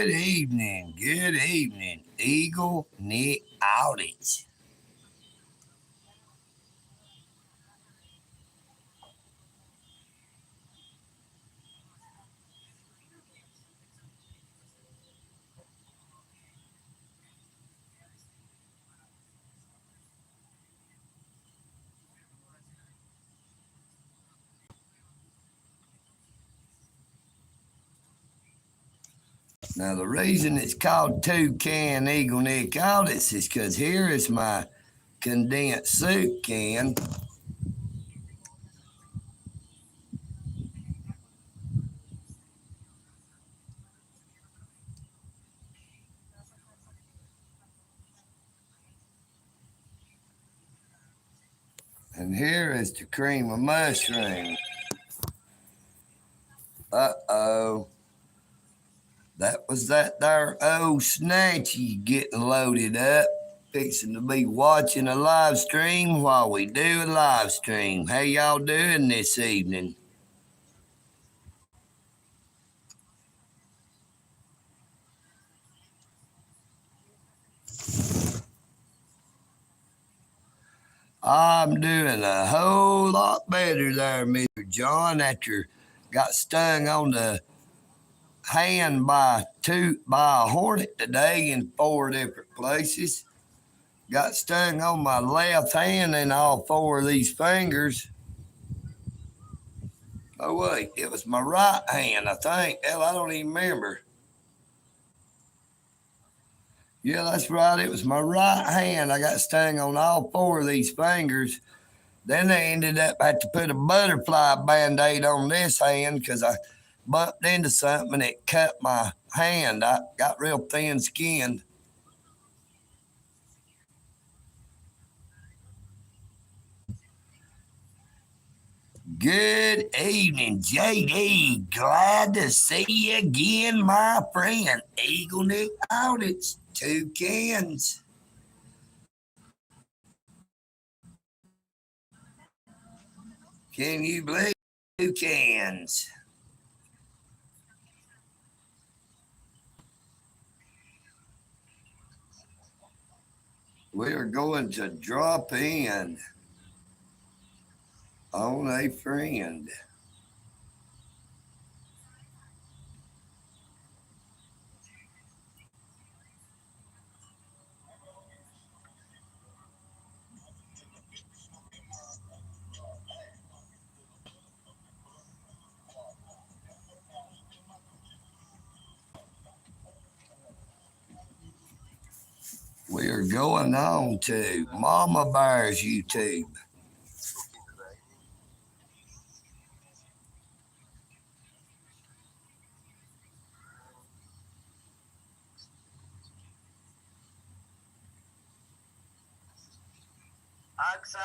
Good evening, Eagle Nick Audits. Now, the reason it's called CAN EagleNick Audits is because here is my condensed soup can. And here is the cream of mushroom. Uh-oh. That was that there old snatchy getting loaded up. Fixing to be watching a live stream while we do a live stream. How y'all doing this evening? I'm doing a whole lot better there, Mr. John, after got stung on the hand by a hornet today in 4 different places. Got stung on my left hand and all 4 of these fingers. Oh wait, it was my right hand, I think. Hell, I don't even remember. Yeah, that's right. It was my right hand. I got stung on all 4 of these fingers. Then they ended up had to put a butterfly band-aid on this hand because I bumped into something and it cut my hand. I got real thin skinned. Good evening, JD. Glad to see you again, my friend. EagleNick Audits, 2 cans. Can you believe 2 cans? We are going to drop in on a friend. We are going on to Mama Bear's YouTube. Oxon.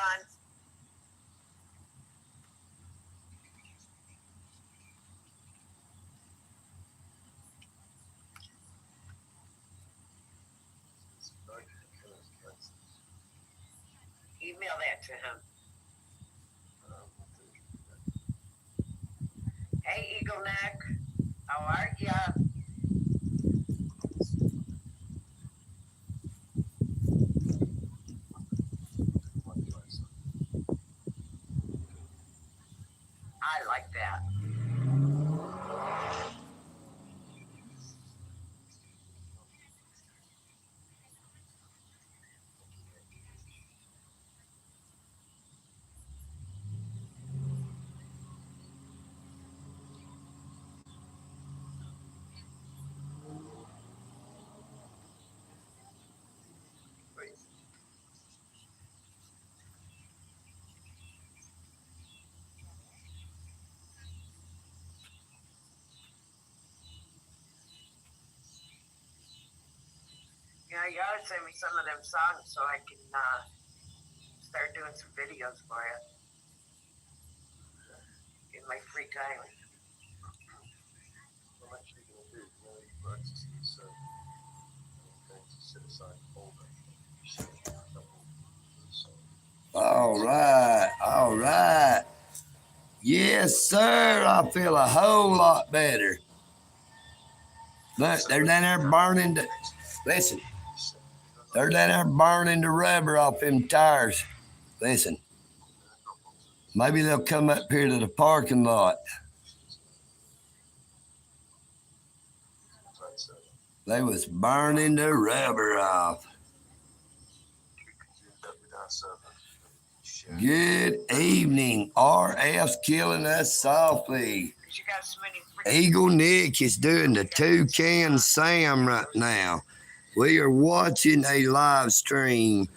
Email that to him. Hey, EagleNick, how are ya? I like that. Yeah, you ought to send me some of them songs so I can start doing some videos for you in my free time. I'm actually going to do practicing, so I'm going to set aside a folder. All right. Yes, sir. I feel a whole lot better. Look, they're down there burning the. Listen, they're down there burning the rubber off them tires. Listen, maybe they'll come up here to the parking lot. They was burning the rubber off. Good evening. RF's killing us softly. You got so many EagleNick is doing the Toucan Sam right now. We are watching a live stream.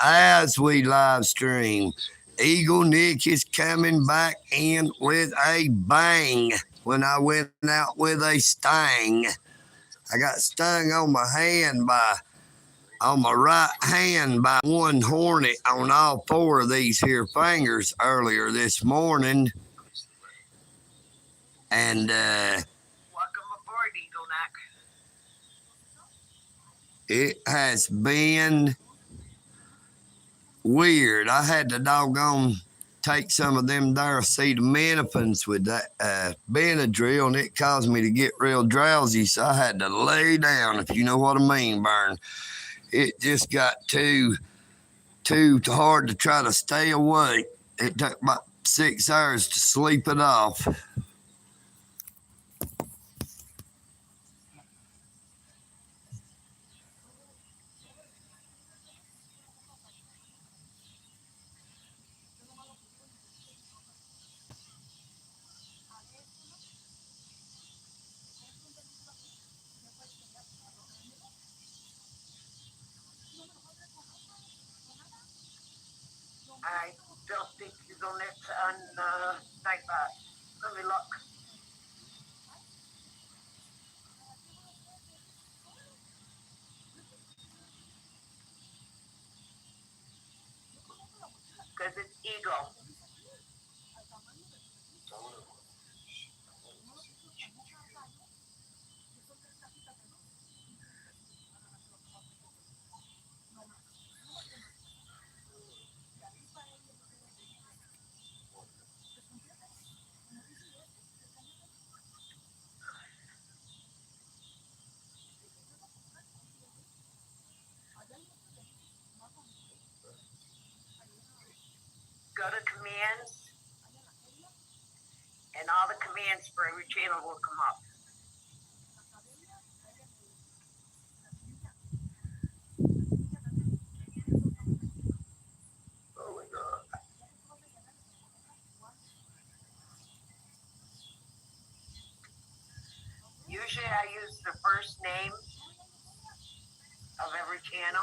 As we live stream, EagleNick is coming back in with a bang when I went out with a sting. I got stung on my right hand by one hornet on all four of these here fingers earlier this morning. And welcome aboard, EagleNick. it has been weird. I had to doggone take some of them there acetaminophen with that Benadryl, and it caused me to get real drowsy, so I had to lay down, if you know what I mean, Burn. It just got too hard to try to stay awake. It took about 6 hours to sleep it off. I don't think EagleNick's on Nightbot. Let me look. Because it's Eagle. Go to commands, and all the commands for every channel will come up. Oh my God. Usually I use the first name of every channel.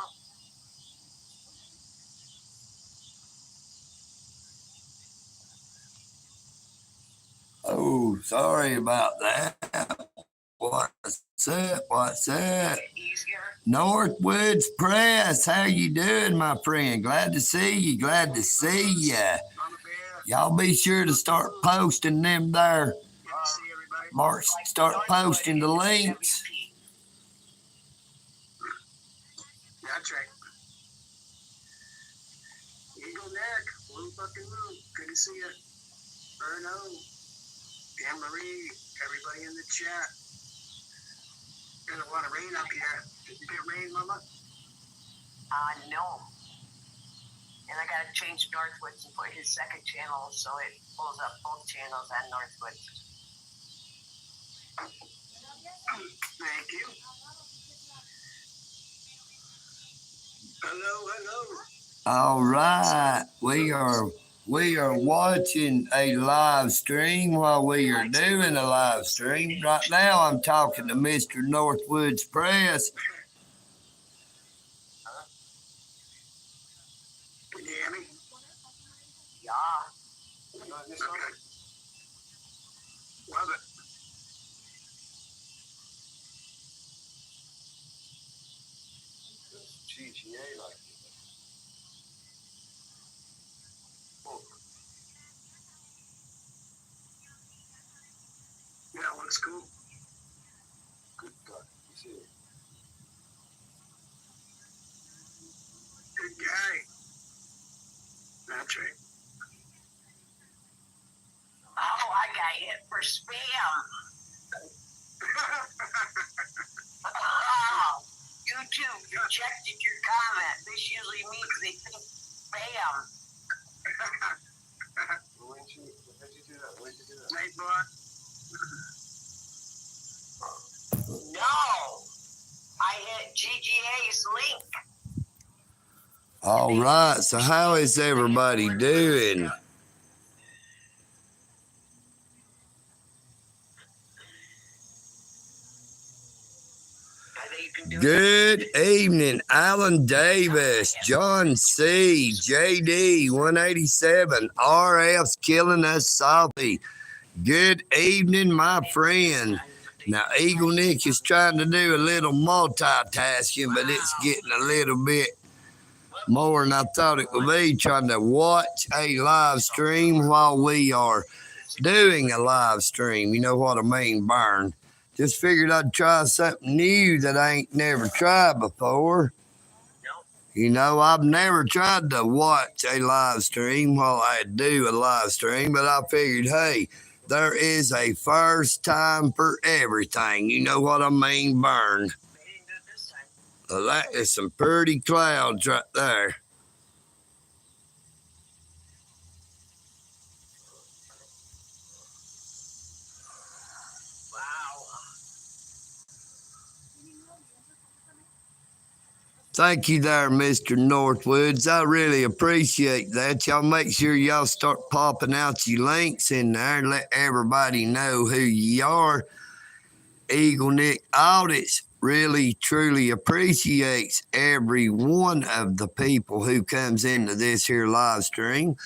Oh, sorry about that. What's up? What's up? Easier. Northwoods Press, how you doing, my friend? Glad to see you. Glad to see you. Y'all be sure to start posting them there. Mark, start posting the links. That's right. EagleNick, blue fucking moon. Good to see you. Erno, Dan Marie, everybody in the chat. There's a lot of rain up here. Did you get rain, Mama? No. And I gotta change Northwoods and put his second channel so it pulls up both channels on Northwoods. Thank you. Hello, hello. All right, we are watching a live stream while we are doing a live stream. Right now, I'm talking to Mr. Northwoods Press. Can you hear me? Yeah. Okay. Love it. GTA like yeah, looks cool. Good God, you see it? Good guy. That's right. Oh, I got hit for spam. YouTube rejected your comment. This usually means they think spam. Why'd you do that? Nightbot? No, I hit GGA's link. All right, so how is everybody doing? Good evening, Alan Davis, John C, JD 187, RF's killing us salty. Good evening, my friend. Now, EagleNick is trying to do a little multitasking, but it's getting a little bit more than I thought it would be, trying to watch a live stream while we are doing a live stream. You know what I mean, Burn? Just figured I'd try something new that I ain't never tried before. You know, I've never tried to watch a live stream while I do a live stream, but I figured, hey, there is a first time for everything. You know what I mean, Burn? Well, that is some pretty clouds right there. Thank you there, Mr. Northwoods. I really appreciate that. Y'all make sure y'all start popping out your links in there and let everybody know who you are. EagleNick Audits really, truly appreciates every one of the people who comes into this here live stream,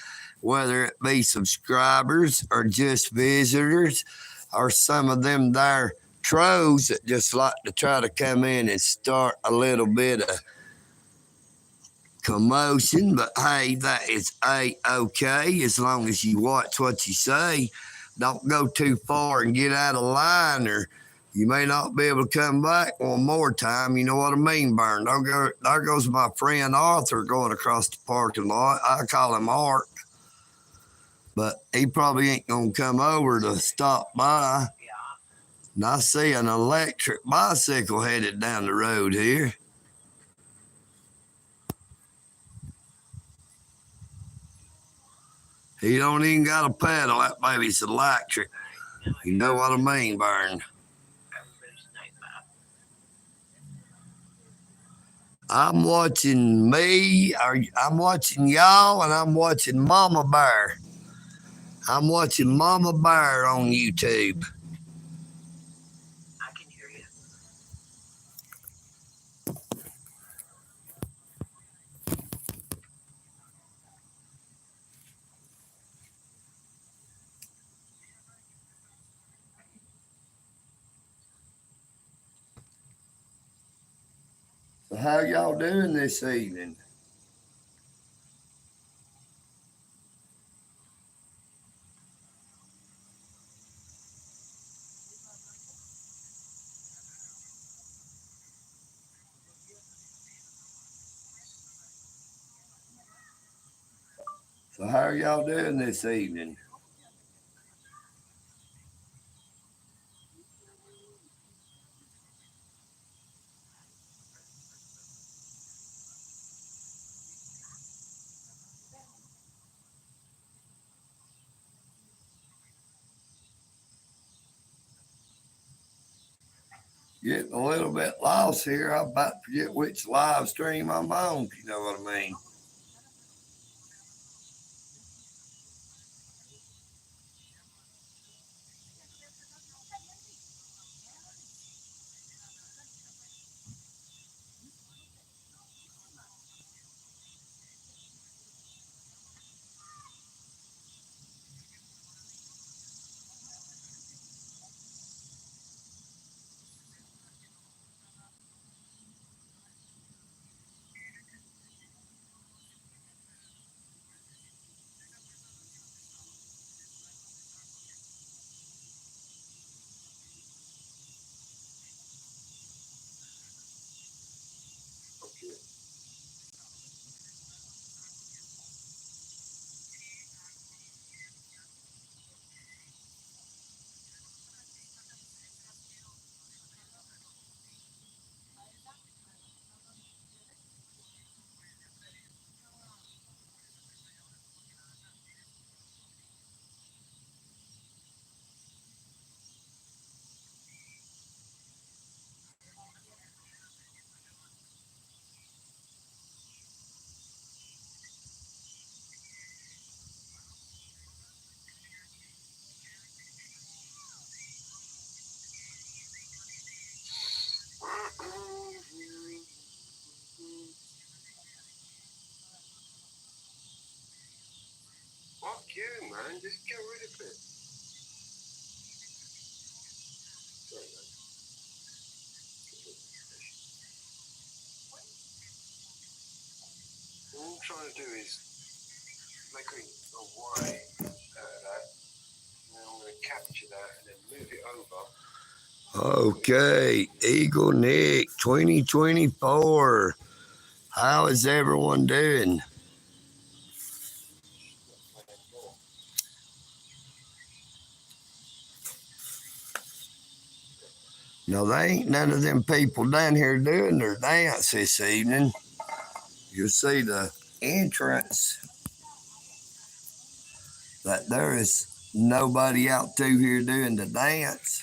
whether it be subscribers or just visitors or some of them there trolls that just like to try to come in and start a little bit of commotion, but hey, that is A-okay as long as you watch what you say. Don't go too far and get out of line, or you may not be able to come back one more time. You know what I mean, Burn? There goes my friend Arthur going across the parking lot. I call him Art, but he probably ain't going to come over to stop by. And I see an electric bicycle headed down the road here. He don't even got a pedal. That baby's electric. You know what I mean, Burn? I'm watching I'm watching y'all, and I'm watching Mama Bear. I'm watching Mama Bear on YouTube. I can hear you. So how y'all doing this evening? So how are y'all doing this evening? Getting a little bit lost here. I'm about to forget which live stream I'm on, if you know what I mean. Fuck you, man. Just get rid of it. Sorry, man. All I'm trying to do is make a Y out of that. And then I'm going to capture that and then move it over. Okay, EagleNick 2024. How is everyone doing? No, they ain't none of them people down here doing their dance this evening. You'll see the entrance that there is nobody out through here doing the dance.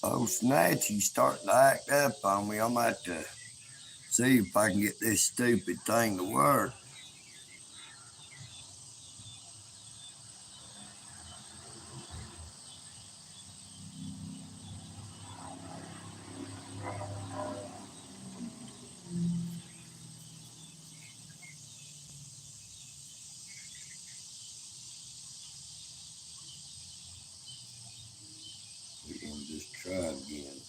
Oh, Snatchy's starting to act up on me. I'm about to see if I can get this stupid thing to work. We can just try again.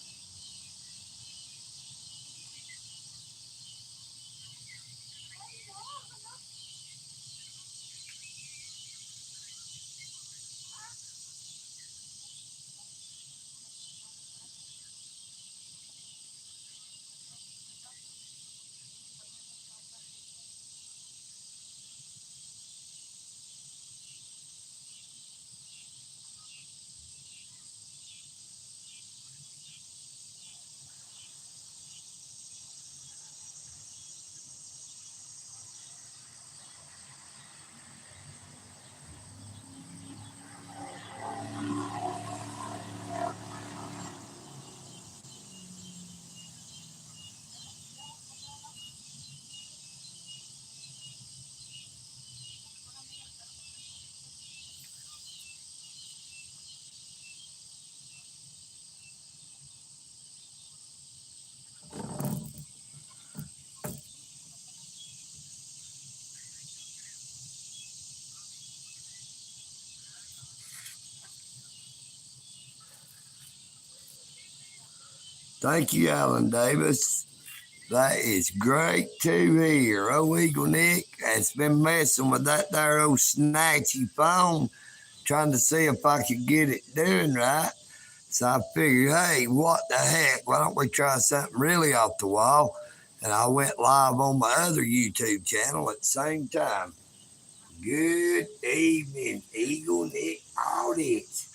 Thank you, Alan Davis. That is great to hear. Oh, EagleNick has been messing with that there old snatchy phone, trying to see if I could get it doing right. So I figured, hey, what the heck? Why don't we try something really off the wall? And I went live on my other YouTube channel at the same time. Good evening, EagleNick Audits.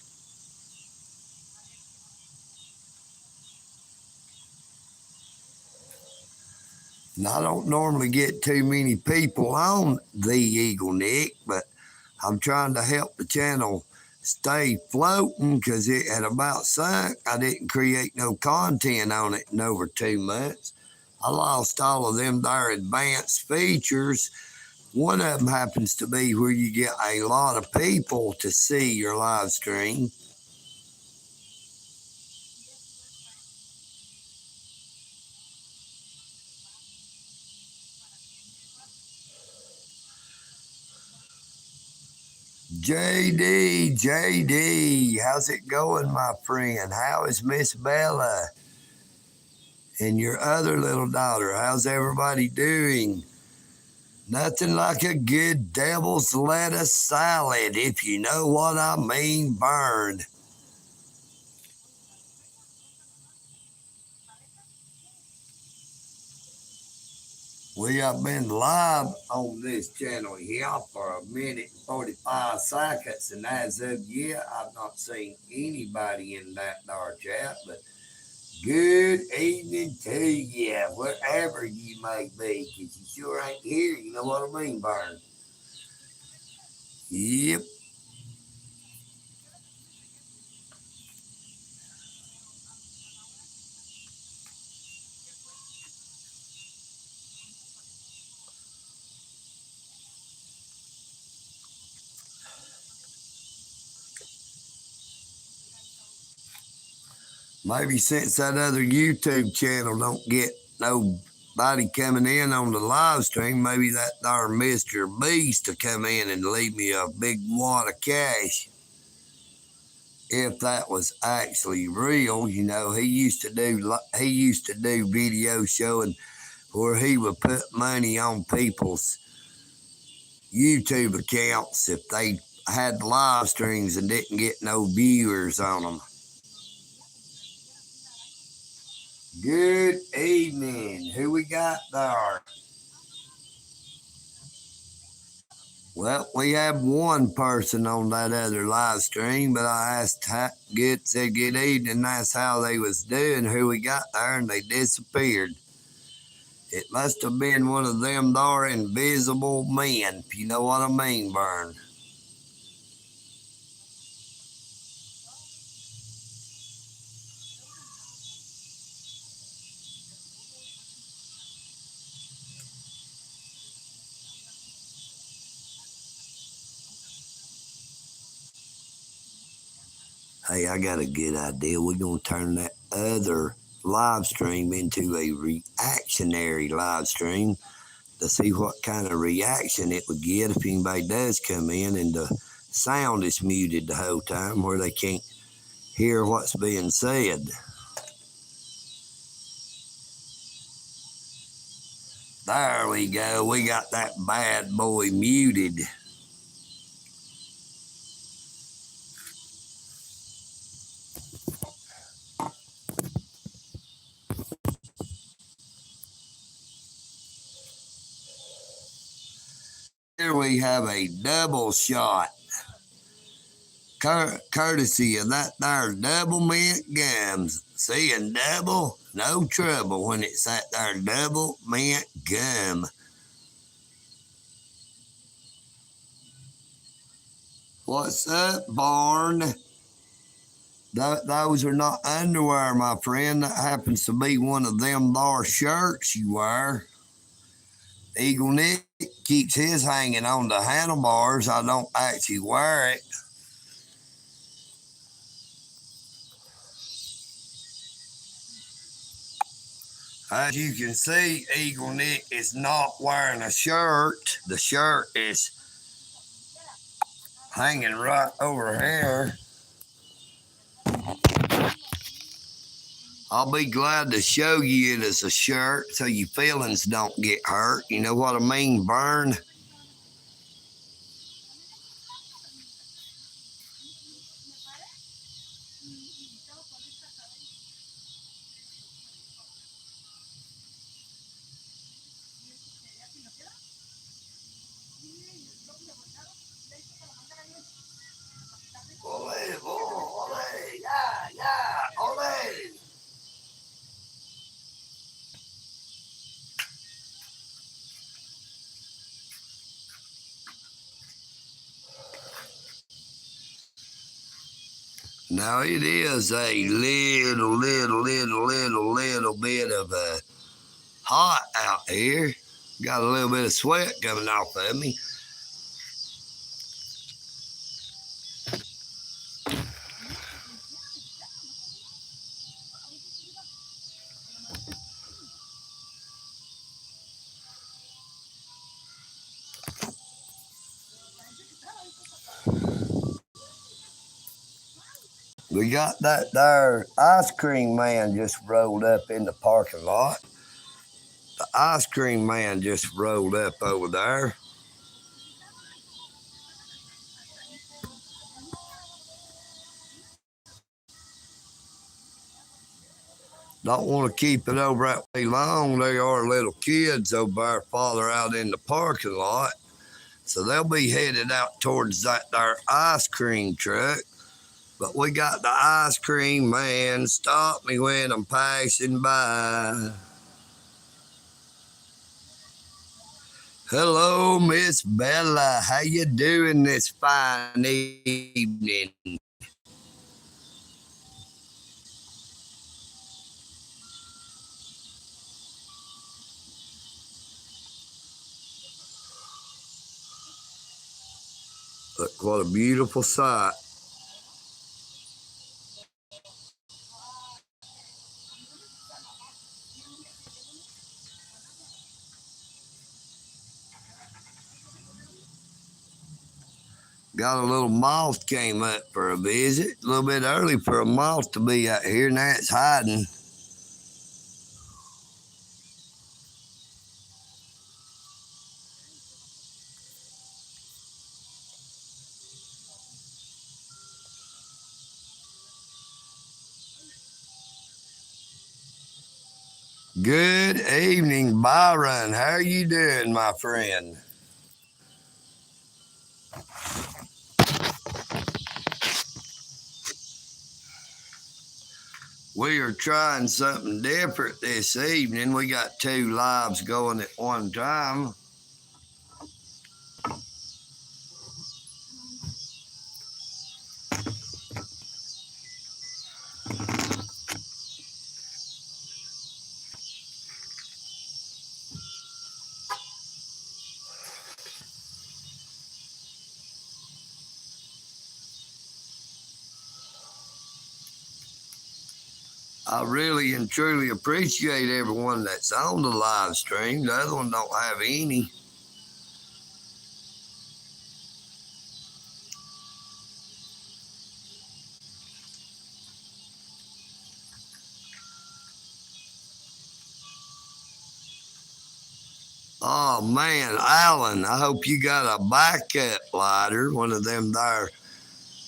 And I don't normally get too many people on the EagleNick, but I'm trying to help the channel stay floating because it had about sunk. I didn't create no content on it in over 2 months. I lost all of them there advanced features. One of them happens to be where you get a lot of people to see your live stream. JD, how's it going, my friend? How is Miss Bella and your other little daughter? How's everybody doing? Nothing like a good devil's lettuce salad, if you know what I mean, burned. We have been live on this channel here for 1 minute and 45 seconds, and as of yet, I've not seen anybody in that dark chat, but good evening to you, wherever you may be, because you sure ain't here, you know what I mean, Burn? Yep. Maybe since that other YouTube channel don't get nobody coming in on the live stream, maybe that there Mr. Beast to come in and leave me a big wad of cash. If that was actually real, you know, he used to do video showing where he would put money on people's YouTube accounts if they had live streams and didn't get no viewers on them. Good evening. Who we got there? Well, we have one person on that other live stream, but I said good evening. That's how they was doing. Who we got there, and they disappeared. It must have been one of them there invisible men, if you know what I mean, Burn. Hey, I got a good idea. We're going to turn that other live stream into a reactionary live stream to see what kind of reaction it would get if anybody does come in and the sound is muted the whole time where they can't hear what's being said. There we go. We got that bad boy muted. Here we have a double shot, courtesy of that there double mint gums. Seeing double, no trouble when it's that there double mint gum. What's up, Barn? Those are not underwear, my friend. That happens to be one of them there shirts you wear. EagleNick keeps his hanging on the handlebars. I don't actually wear it. As you can see, EagleNick is not wearing a shirt. The shirt is hanging right over here. I'll be glad to show you it as a shirt so your feelings don't get hurt. You know what I mean, Burn? Ole, ole, yeah, ole. Now it is a little bit of hot out here. Got a little bit of sweat coming off of me. We got that there ice cream man just rolled up in the parking lot. The ice cream man just rolled up over there. Don't want to keep it over that way long. There are little kids over there farther out in the parking lot. So they'll be headed out towards that there ice cream truck. But we got the ice cream man. Stop me when I'm passing by. Hello, Miss Bella. How you doing this fine evening? Look, what a beautiful sight. Got a little moth came up for a visit. A little bit early for a moth to be out here. Now it's hiding. Good evening, Byron. How are you doing, my friend? We are trying something different this evening. We got 2 lives going at one time. I really and truly appreciate everyone that's on the live stream. The other one don't have any. Oh man, Alan, I hope you got a backup lighter, one of them there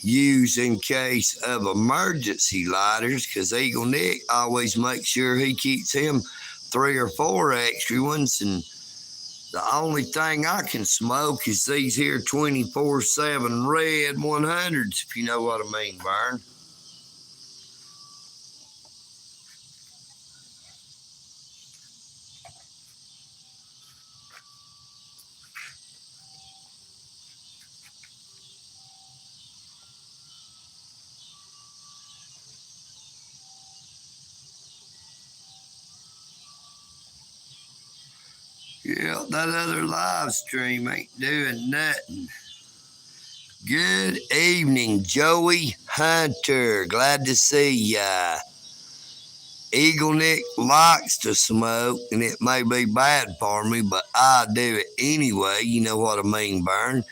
used in case of emergency lighters, because EagleNick always makes sure he keeps him 3 or 4 extra ones. And the only thing I can smoke is these here 24/7 red 100s, if you know what I mean, Byron. Yeah, that other live stream ain't doing nothing. Good evening, Joey Hunter. Glad to see ya. EagleNick likes to smoke, and it may be bad for me, but I do it anyway. You know what I mean, Burn?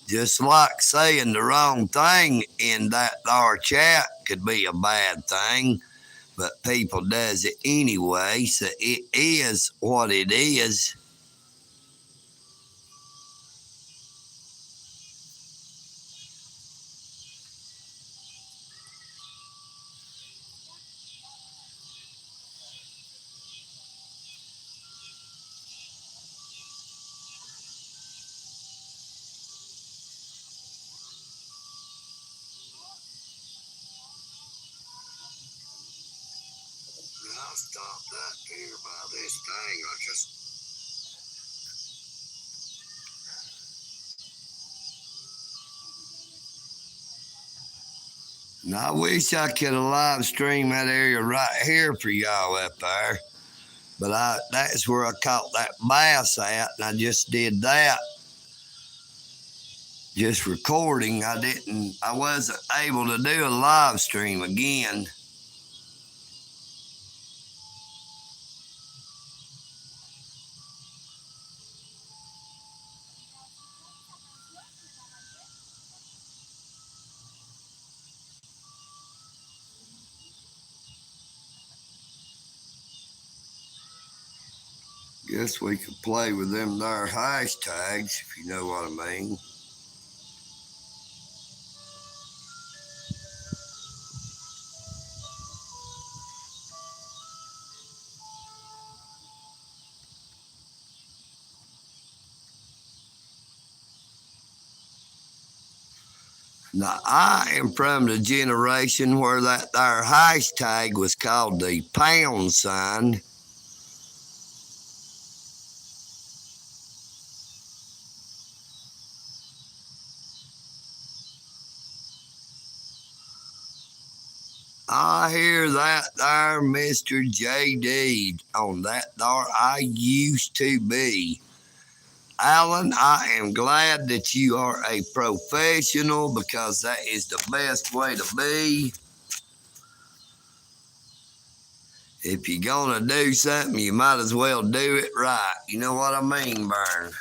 Just like saying the wrong thing in that our chat could be a bad thing, but people does it anyway, so it is what it is. I'll stop that here by this thing. I just And I wish I could have live streamed that area right here for y'all up there. But that's where I caught that bass at, and I just did that. Just recording. I wasn't able to do a live stream again. Guess we could play with them there hashtags, if you know what I mean. Now, I am from the generation where that there hashtag was called the pound sign. I hear that there, Mr. JD, on that there I used to be. Alan, I am glad that you are a professional because that is the best way to be. If you're gonna do something, you might as well do it right. You know what I mean, Vern?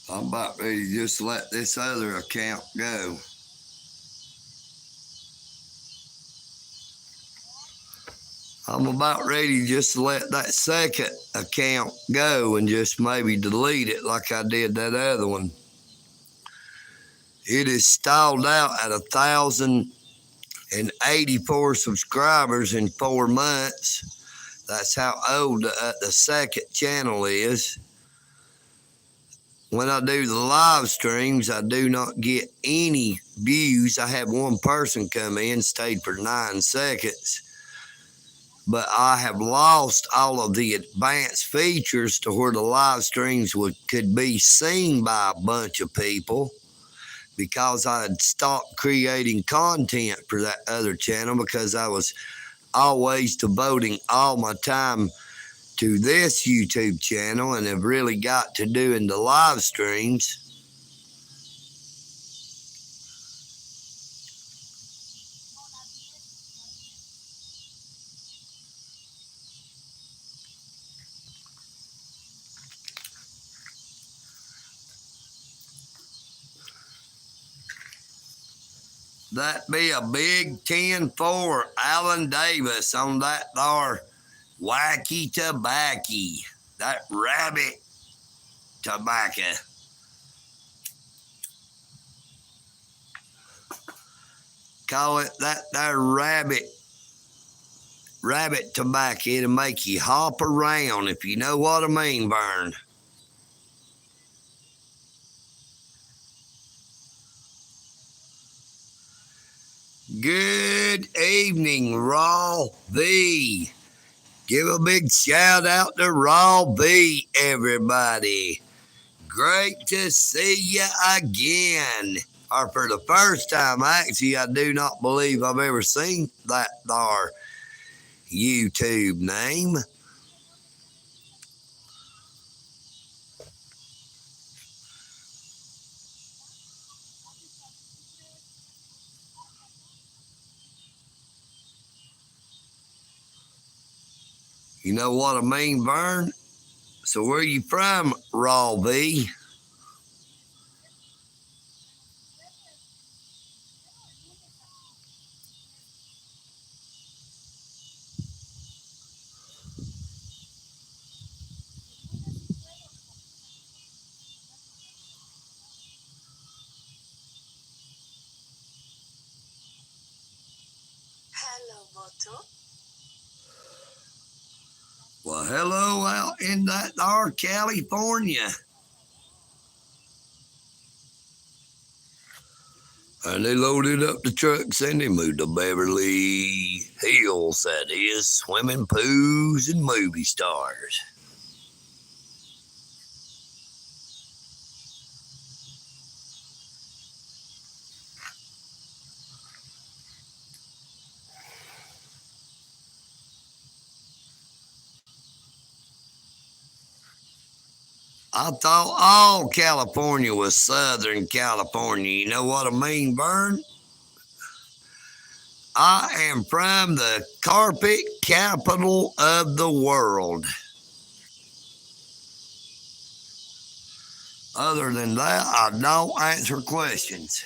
I'm about ready to just let this other account go. I'm about ready just to let that second account go and just maybe delete it like I did that other one. It is stalled out at 1,084 subscribers in 4 months. That's how old the second channel is. When I do the live streams, I do not get any views. I had one person come in, stayed for 9 seconds. But I have lost all of the advanced features to where the live streams could be seen by a bunch of people because I had stopped creating content for that other channel because I was always devoting all my time to this YouTube channel and have really got to doing the live streams. That be a big 10-4 Alan Davis on that there wacky tobacco, that rabbit tobacco. Call it that there rabbit tobacco. It'll make you hop around, if you know what I mean, Vern. Good evening, Raw V. Give a big shout out to Raw V, everybody. Great to see you again. Or for the first time, actually, I do not believe I've ever seen that there YouTube name. You know what I mean, Vern? So where you from, Raw V? Hello, Moto. Well, hello out in that there California. And they loaded up the trucks and they moved to Beverly Hills, that is, swimming pools and movie stars. I thought all California was Southern California. You know what I mean, Vern? I am from the carpet capital of the world? Other than that, I don't answer questions.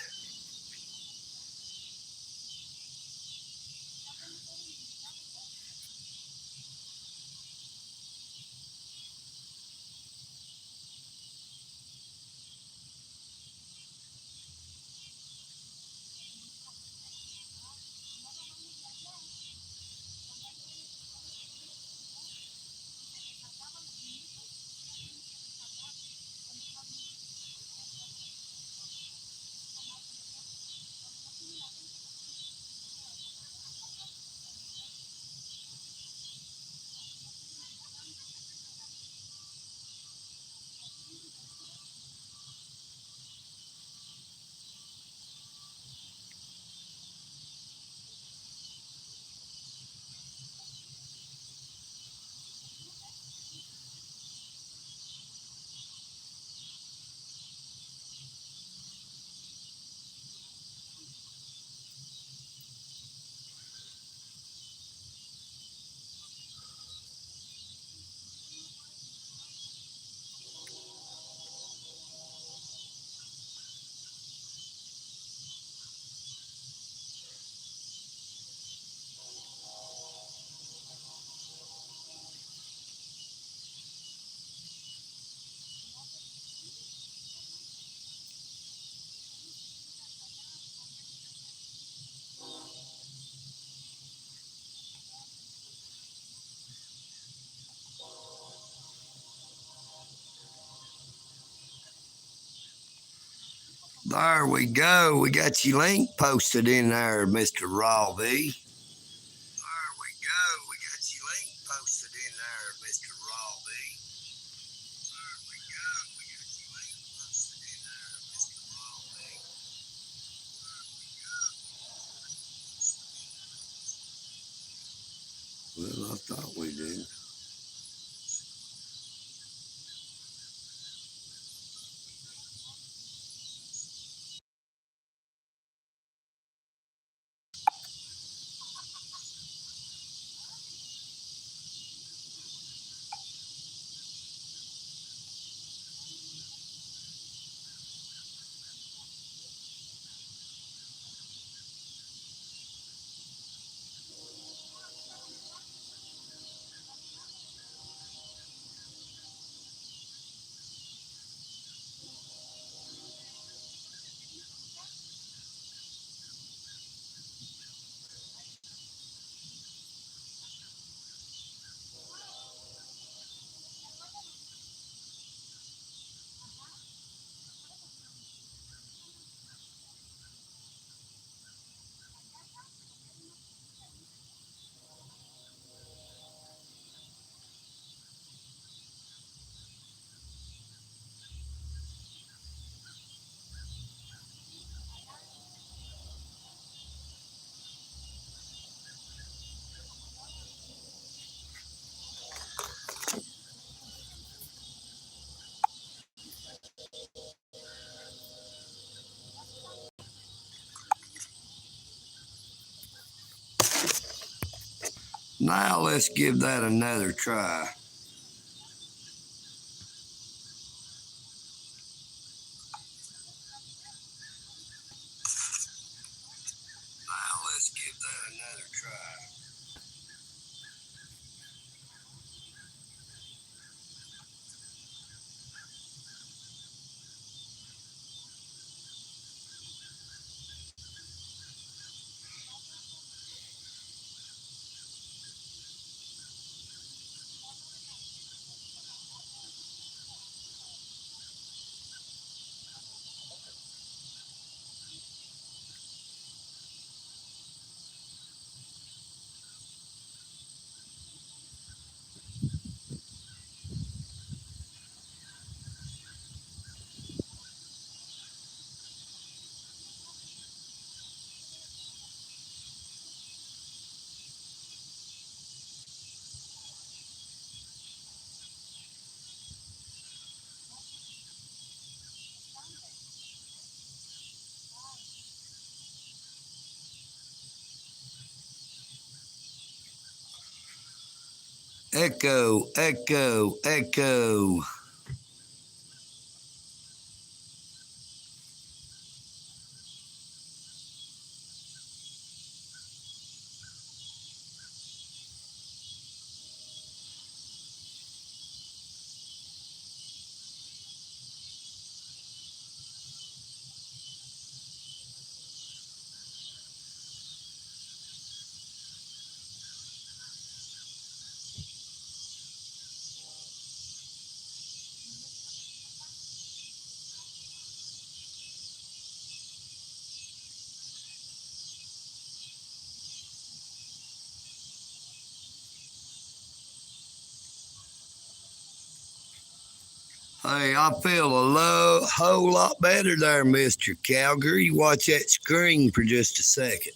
There we go. We got your link posted in there, Mr. Raw V. There we go. We got your link posted in there, Mr. Raw V. There we go. We got your link posted in there, Mr. Raw V. There we go. Well, I thought we did. Now let's give that another try. Now let's give that another try. Echo, echo, echo. Hey, I feel a whole lot better there, Mr. Calgary. Watch that screen for just a second.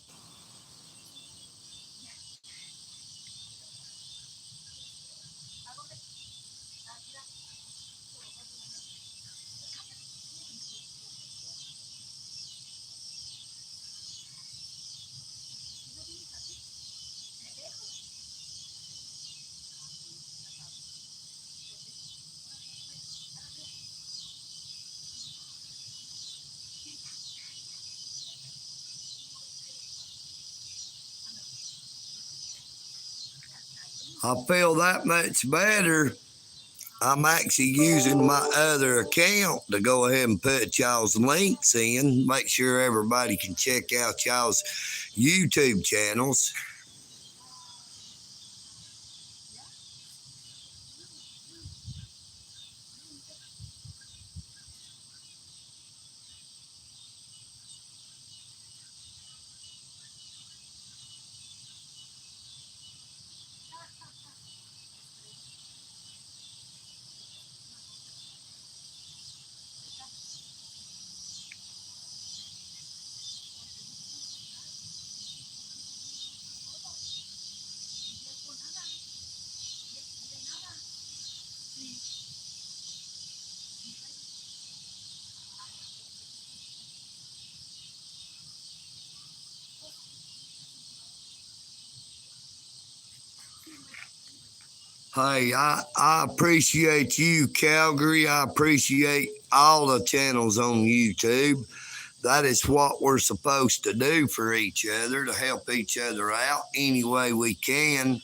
I feel that much better. I'm actually using my other account to go ahead and put y'all's links in. Make sure everybody can check out y'all's YouTube channels. Hey, I appreciate you, Calgary. I appreciate all the channels on YouTube. That is what we're supposed to do for each other, to help each other out any way we can.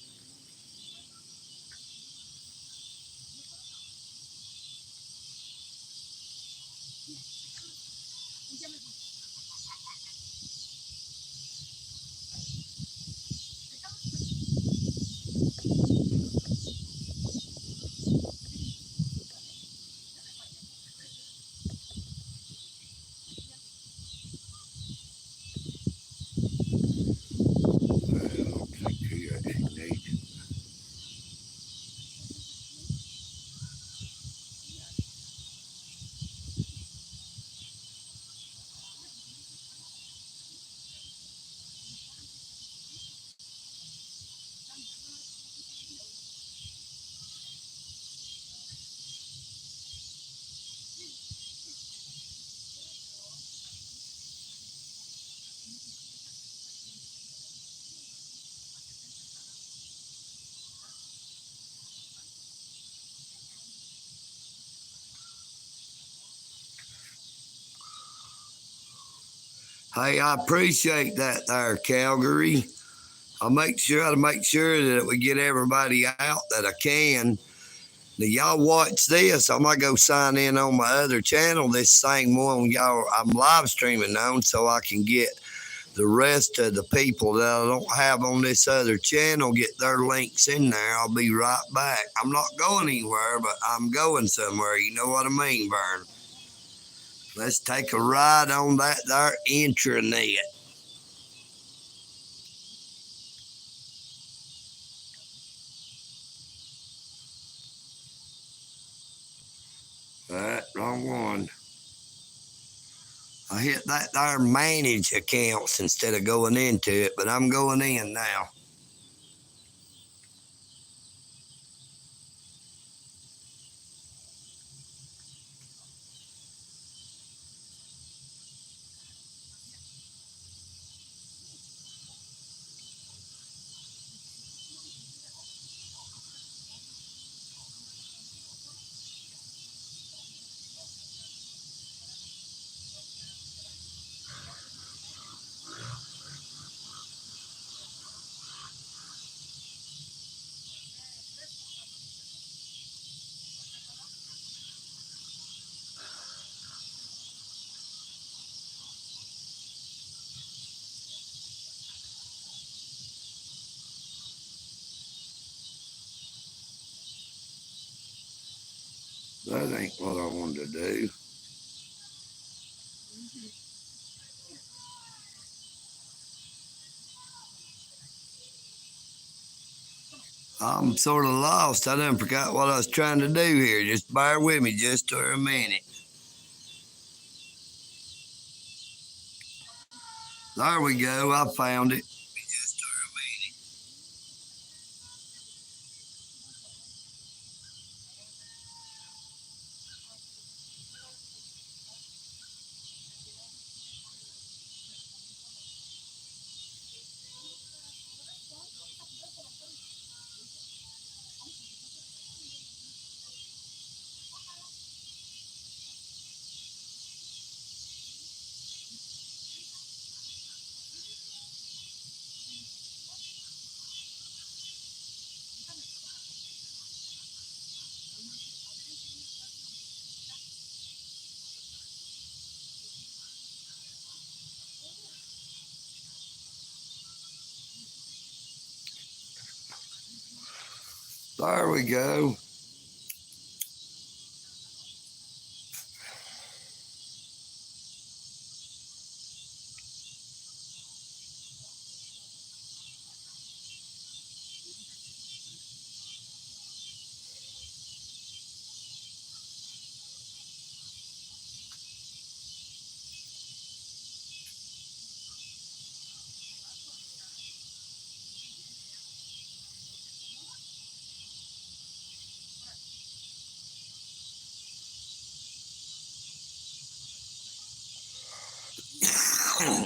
Hey, I appreciate that there, Calgary. I'll make sure that we get everybody out that I can. Now, y'all watch this. I'm gonna go sign in on my other channel, this same one y'all I'm live streaming on, so I can get the rest of the people that I don't have on this other channel, get their links in there. I'll be right back. I'm not going anywhere, but I'm going somewhere. You know what I mean, Vern? Let's take a ride on that there intranet. All right, wrong one. I hit that there manage accounts instead of going into it, but I'm going in now. That ain't what I wanted to do. I'm sort of lost. I done forgot what I was trying to do here. Just bear with me just for a minute. There we go. I found it. Just for a minute. There we go.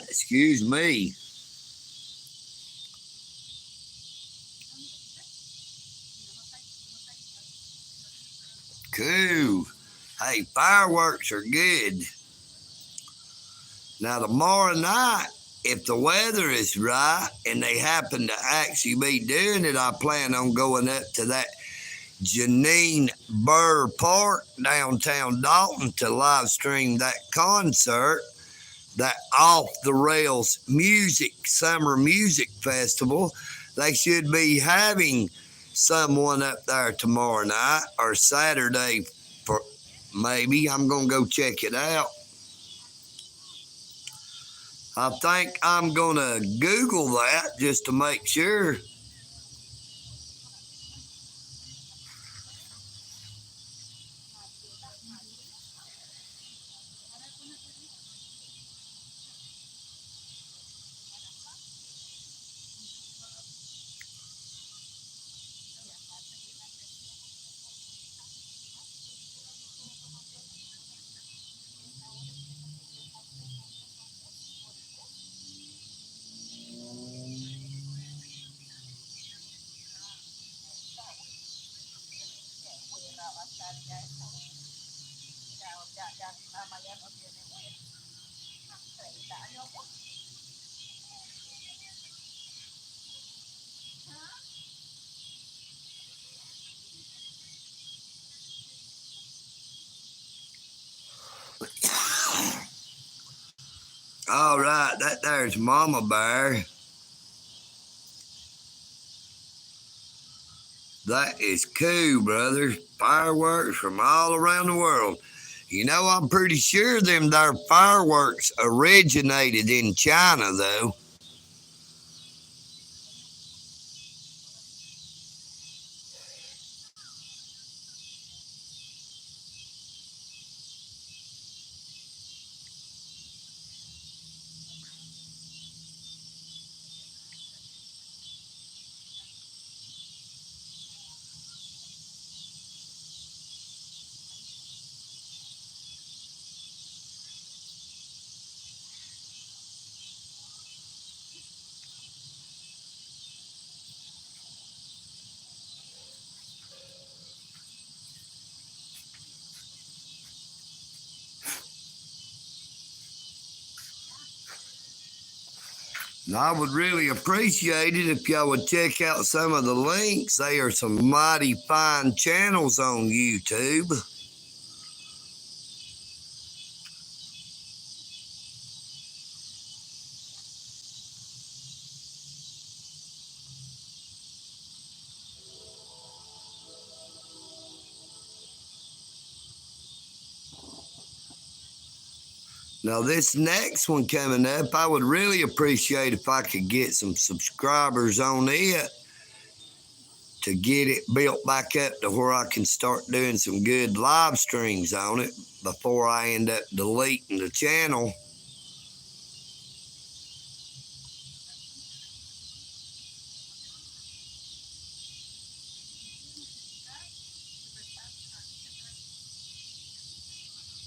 Excuse me. Cool. Hey, fireworks are good. Now, tomorrow night, if the weather is right and they happen to actually be doing it, I plan on going up to that Janine Burr Park downtown Dalton to live stream that concert, that Off the Rails Summer Music Festival. They should be having someone up there tomorrow night or Saturday, for maybe. I'm going to go check it out. I think I'm going to Google that just to make sure. All right, that there's Mama Bear. That is cool, brother. Fireworks from all around the world. You know, I'm pretty sure them there fireworks originated in China, though. And I would really appreciate it if y'all would check out some of the links. They are some mighty fine channels on YouTube. Now, this next one coming up, I would really appreciate if I could get some subscribers on it to get it built back up to where I can start doing some good live streams on it before I end up deleting the channel.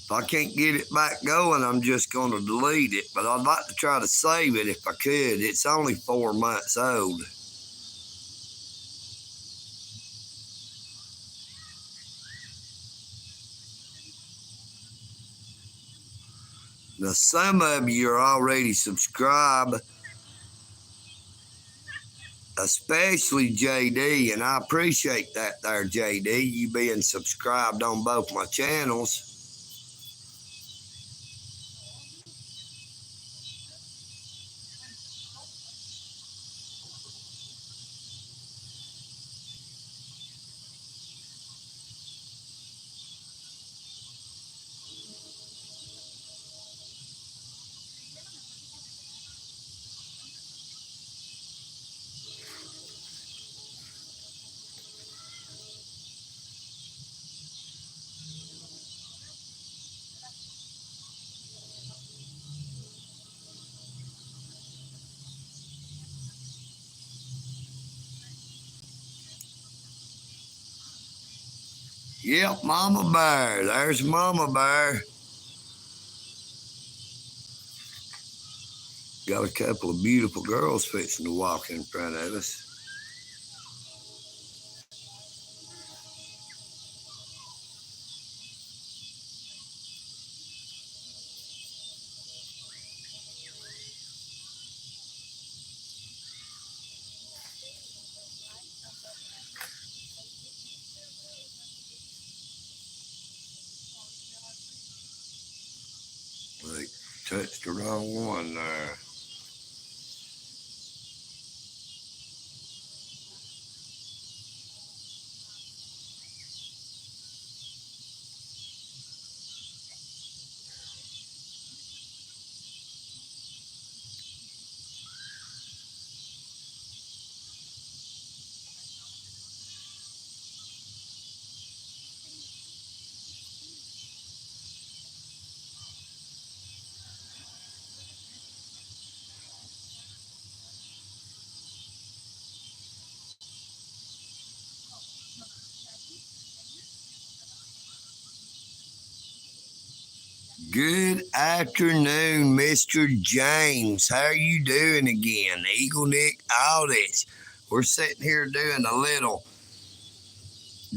If I can't get it back going, I'm just going to delete it. But I'd like to try to save it if I could. It's only 4 months old. Now, some of you are already subscribed, especially JD, and I appreciate that there, JD, you being subscribed on both my channels. Yep, Mama Bear. There's Mama Bear. Got a couple of beautiful girls fixing to walk in front of us. Like, touched the wrong one there. Good afternoon, Mr. James. How are you doing again? EagleNick Audits. We're sitting here doing a little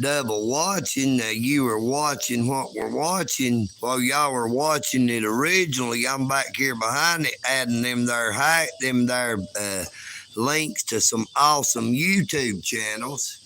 double watching. You were watching what we're watching while y'all were watching it originally. I'm back here behind it adding them there links to some awesome YouTube channels.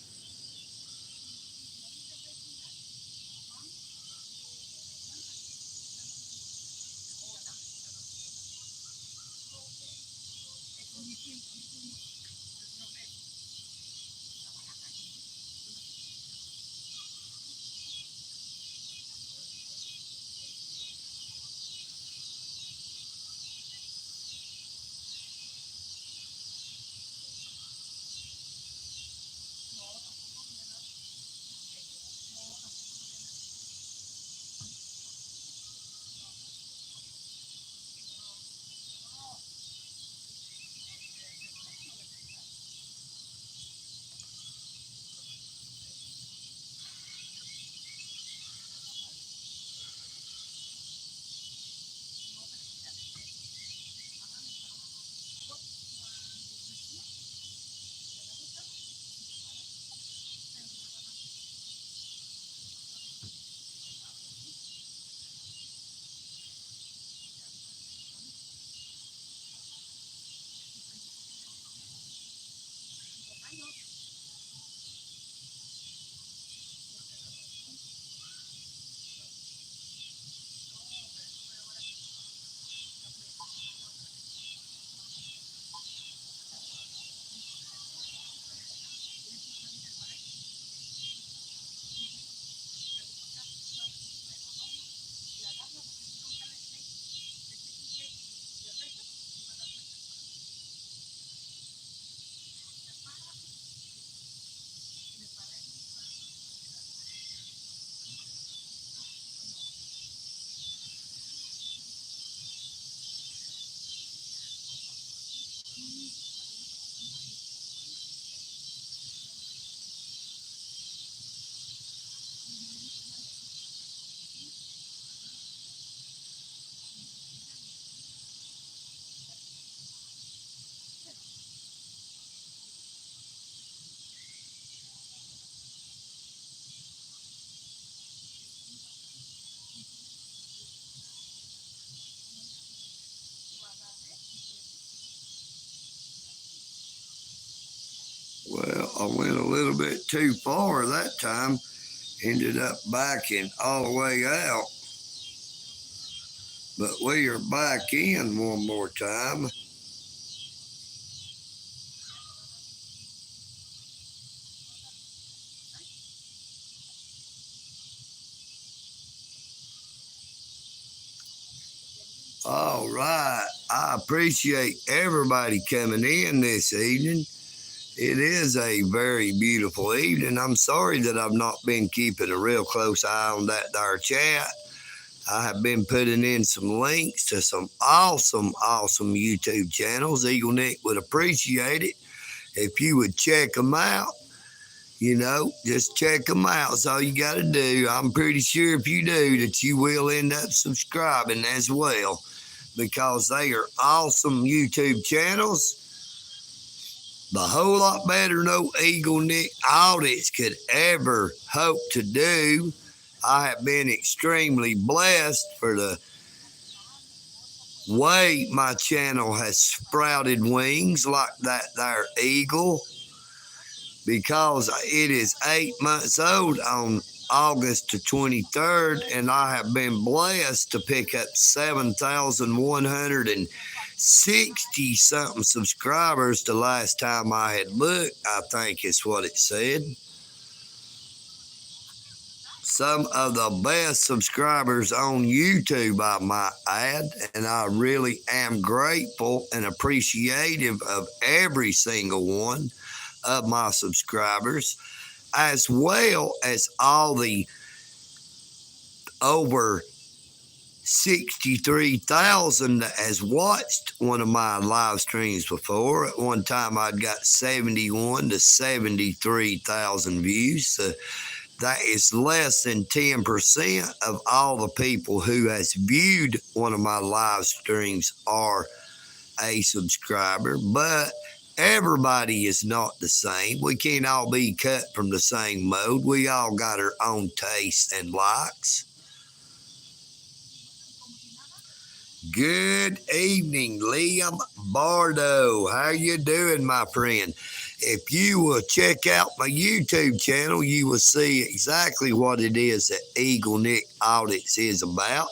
bit too far that time. Ended up backing all the way out. But we are back in one more time. All right. I appreciate everybody coming in this evening. It is a very beautiful evening. I'm sorry that I've not been keeping a real close eye on that there chat. I have been putting in some links to some awesome YouTube channels. EagleNick would appreciate it if you would check them out. You know, just check them out. That's all you got to do. I'm pretty sure if you do that you will end up subscribing as well, because they are awesome YouTube channels. A whole lot better than no EagleNick audits could ever hope to do. I have been extremely blessed for the way my channel has sprouted wings like that there eagle, because it is 8 months old on August the 23rd, and I have been blessed to pick up 7,160 something subscribers the last time I had looked. I think is what it said. Some of the best subscribers on YouTube, I might add, and I really am grateful and appreciative of every single one of my subscribers, as well as all the over 63,000 that has watched one of my live streams before. At one time, I'd got 71 to 73,000 views. So that is less than 10% of all the people who has viewed one of my live streams are a subscriber. But everybody is not the same. We can't all be cut from the same mold. We all got our own tastes and likes. Good evening, Liam Bardo. How you doing, my friend? If you will check out my YouTube channel, you will see exactly what it is that EagleNick Audits is about.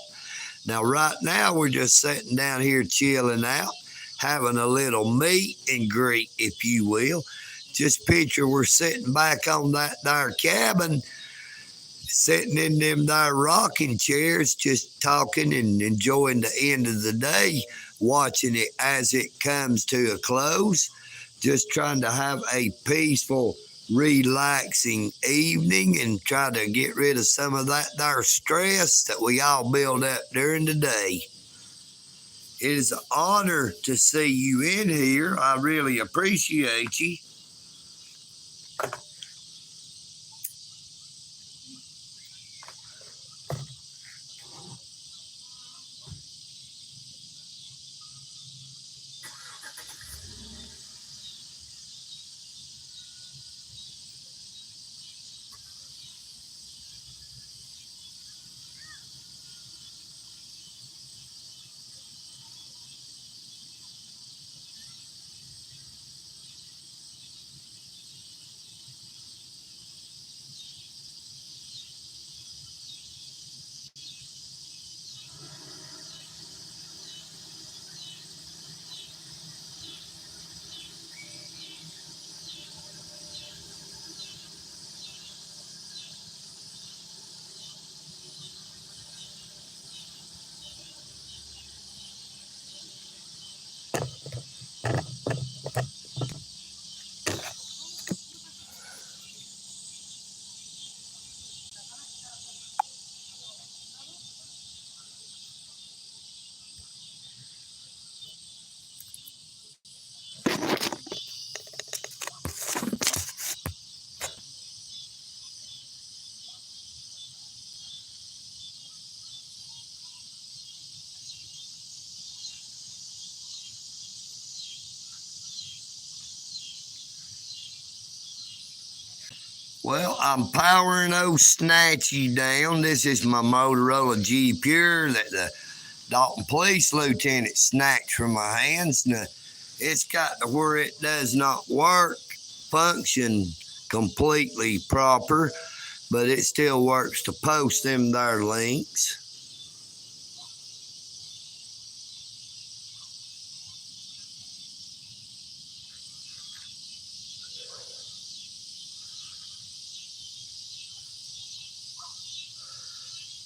Now, right now, we're just sitting down here chilling out, having a little meet and greet, if you will. Just picture we're sitting back on that there cabin, sitting in them there rocking chairs, just talking and enjoying the end of the day, watching it as it comes to a close. Just trying to have a peaceful, relaxing evening and try to get rid of some of that there stress that we all build up during the day. It is an honor to see you in here. I really appreciate you. Well, I'm powering those Snatchy down. This is my Motorola G Pure that the Dalton Police Lieutenant snatched from my hands. Now, it's got to where it does not work, function completely proper, but it still works to post them there links.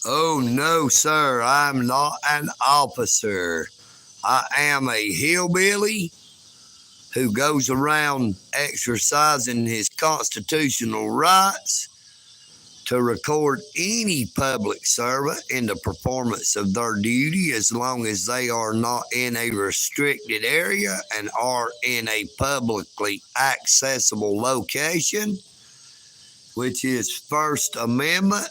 Oh, no, sir, I'm not an officer. I am a hillbilly who goes around exercising his constitutional rights to record any public servant in the performance of their duty as long as they are not in a restricted area and are in a publicly accessible location, which is First Amendment.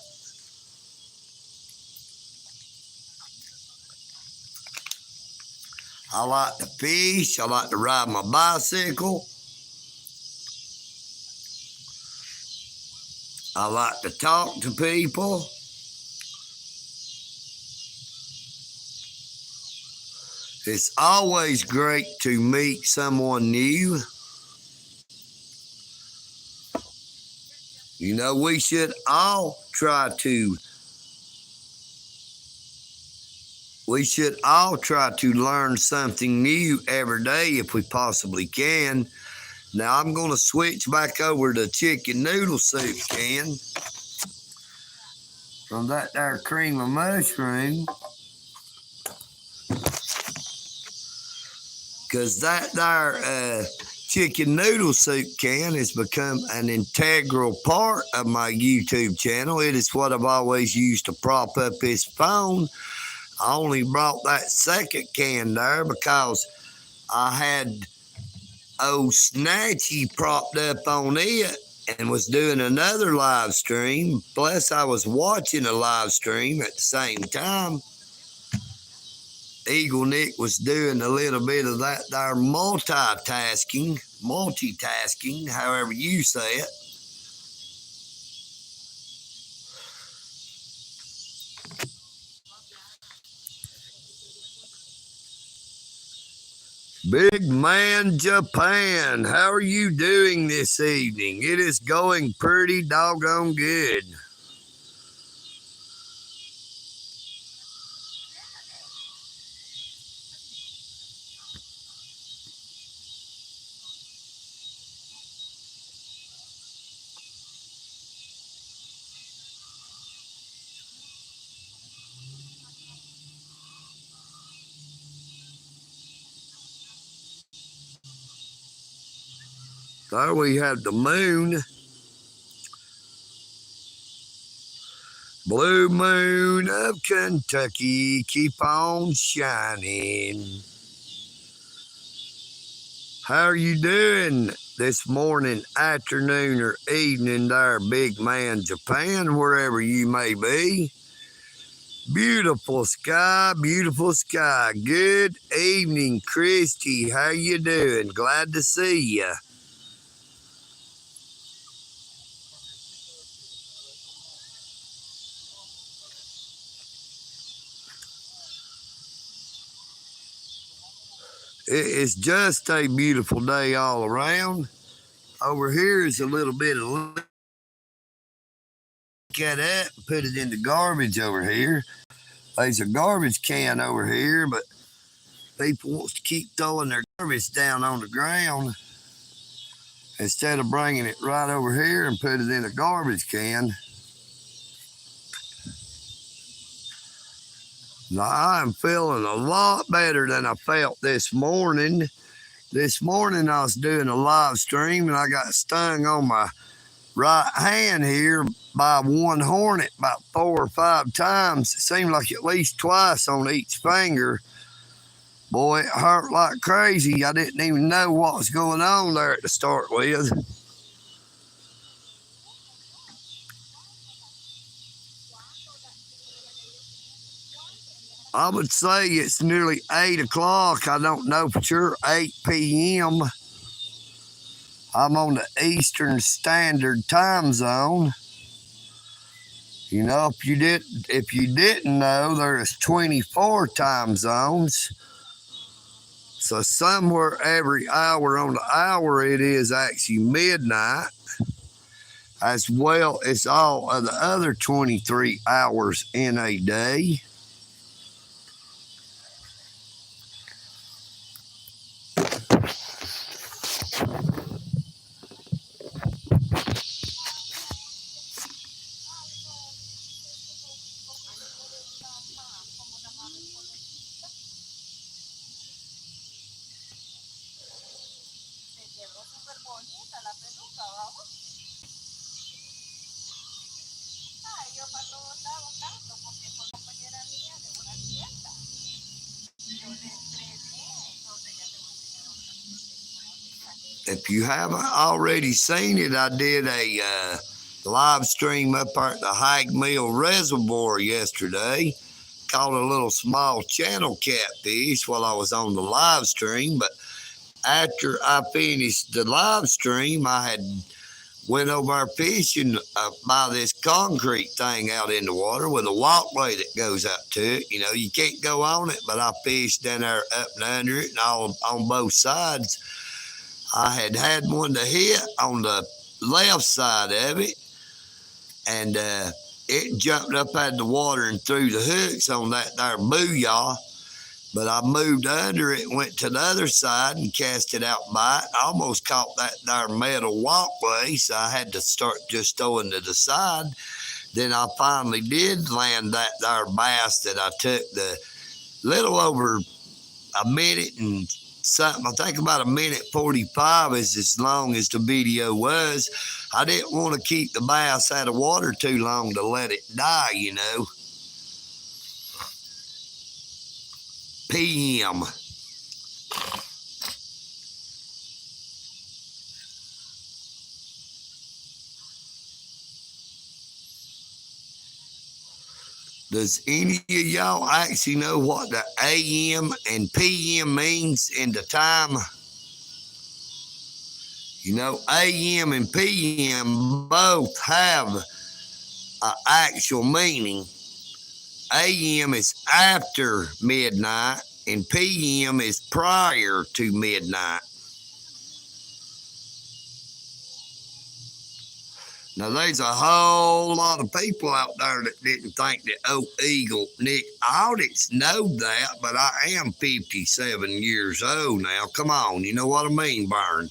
I like to fish. I like to ride my bicycle. I like to talk to people. It's always great to meet someone new. You know, we should all try to learn something new every day if we possibly can. Now I'm going to switch back over to chicken noodle soup can from that there cream of mushroom, because that there chicken noodle soup can has become an integral part of my YouTube channel. It is what I've always used to prop up this phone. I only brought that second can there because I had old Snatchy propped up on it and was doing another live stream. Plus, I was watching a live stream at the same time. EagleNick was doing a little bit of that there multitasking, however you say it. Big man Japan, how are you doing this evening? It is going pretty doggone good. There we have the moon. Blue moon of Kentucky, keep on shining. How are you doing this morning, afternoon, or evening there, big man Japan, wherever you may be? Beautiful sky, beautiful sky. Good evening, Christy. How you doing? Glad to see you. It is just a beautiful day all around. Over here is a little bit of get it, put it in the garbage over here. There's a garbage can over here, but people want to keep throwing their garbage down on the ground instead of bringing it right over here and put it in a garbage can. Now, I'm feeling a lot better than I felt this morning. This morning I was doing a live stream and I got stung on my right hand here by one hornet about 4 or 5 times. It seemed like at least twice on each finger. Boy, it hurt like crazy. I didn't even know what was going on there to start with. I would say it's nearly 8 o'clock. I don't know for sure. 8 p.m. I'm on the Eastern Standard Time Zone. You know, if you didn't know, there's 24 time zones. So somewhere every hour on the hour, it is actually midnight. as well as all of the other 23 hours in a day. If you haven't already seen it, I did a live stream up there at the Hag Mill Reservoir yesterday. Caught a little small channel catfish while I was on the live stream. But after I finished the live stream, I had went over fishing by this concrete thing out in the water with a walkway that goes up to it. You know, you can't go on it, but I fished down there up and under it and all on both sides. I had one to hit on the left side of it, and it jumped up out of the water and threw the hooks on that there booyah. But I moved under it, went to the other side and cast it out by it. I almost caught that there metal walkway, so I had to start just throwing to the side. Then I finally did land that there bass that I took the little over a minute and something. I think about a minute 45 is as long as the video was. I didn't want to keep the bass out of water too long to let it die, you know. PM. Does any of y'all actually know what the AM and PM means in the time? You know, AM and PM both have an actual meaning. AM is after midnight and PM is prior to midnight. Now, there's a whole lot of people out there that didn't think that EagleNick Audits know that, but I am 57 years old now. Come on, you know what I mean, Byron?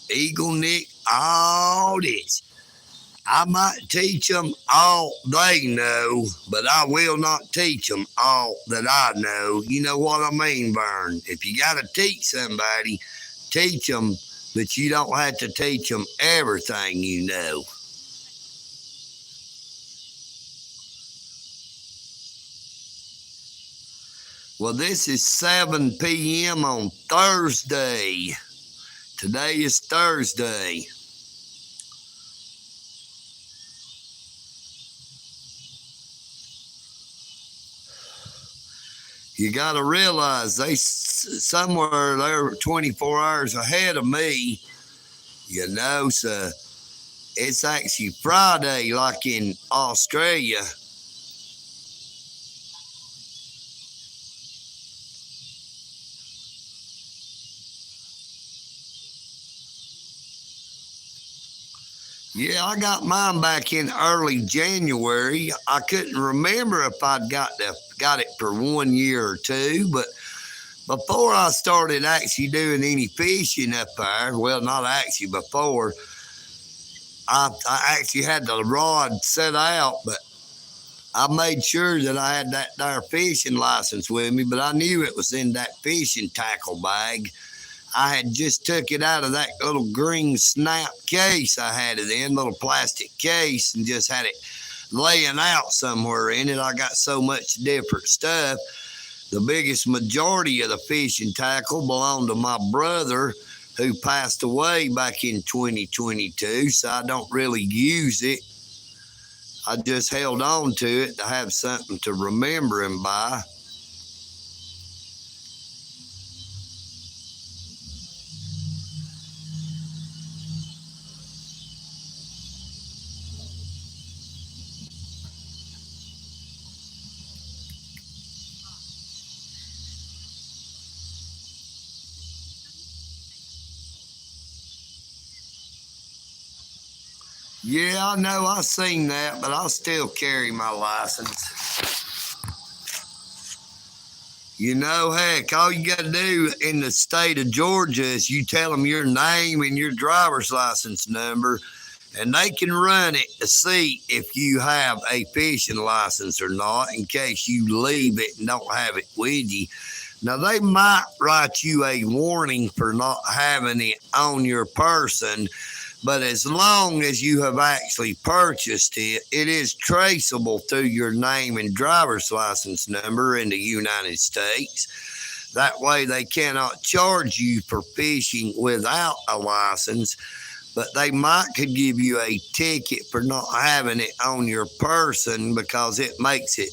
EagleNick Audits. I might teach them all they know, but I will not teach them all that I know. You know what I mean, Byron? If you got to teach somebody, teach them, but you don't have to teach them everything you know. Well, this is 7 p.m. on Thursday. Today is Thursday. You got to realize somewhere they're 24 hours ahead of me, you know, so it's actually Friday like in Australia. Yeah, I got mine back in early January. I couldn't remember if I'd got it for 1 year or two, but before I started actually doing any fishing up there, well, not actually before, I actually had the rod set out, but I made sure that I had that there fishing license with me, but I knew it was in that fishing tackle bag. I had just took it out of that little green snap case I had it in, little plastic case, and just had it laying out somewhere in it. I got so much different stuff. The biggest majority of the fishing tackle belonged to my brother, who passed away back in 2022, so I don't really use it. I just held on to it to have something to remember him by. Yeah, I know. I seen that, but I'll still carry my license. You know, heck, all you got to do in the state of Georgia is you tell them your name and your driver's license number, and they can run it to see if you have a fishing license or not in case you leave it and don't have it with you. Now, they might write you a warning for not having it on your person, but as long as you have actually purchased it, it is traceable through your name and driver's license number in the United States. That way, they cannot charge you for fishing without a license, but they might could give you a ticket for not having it on your person because it makes it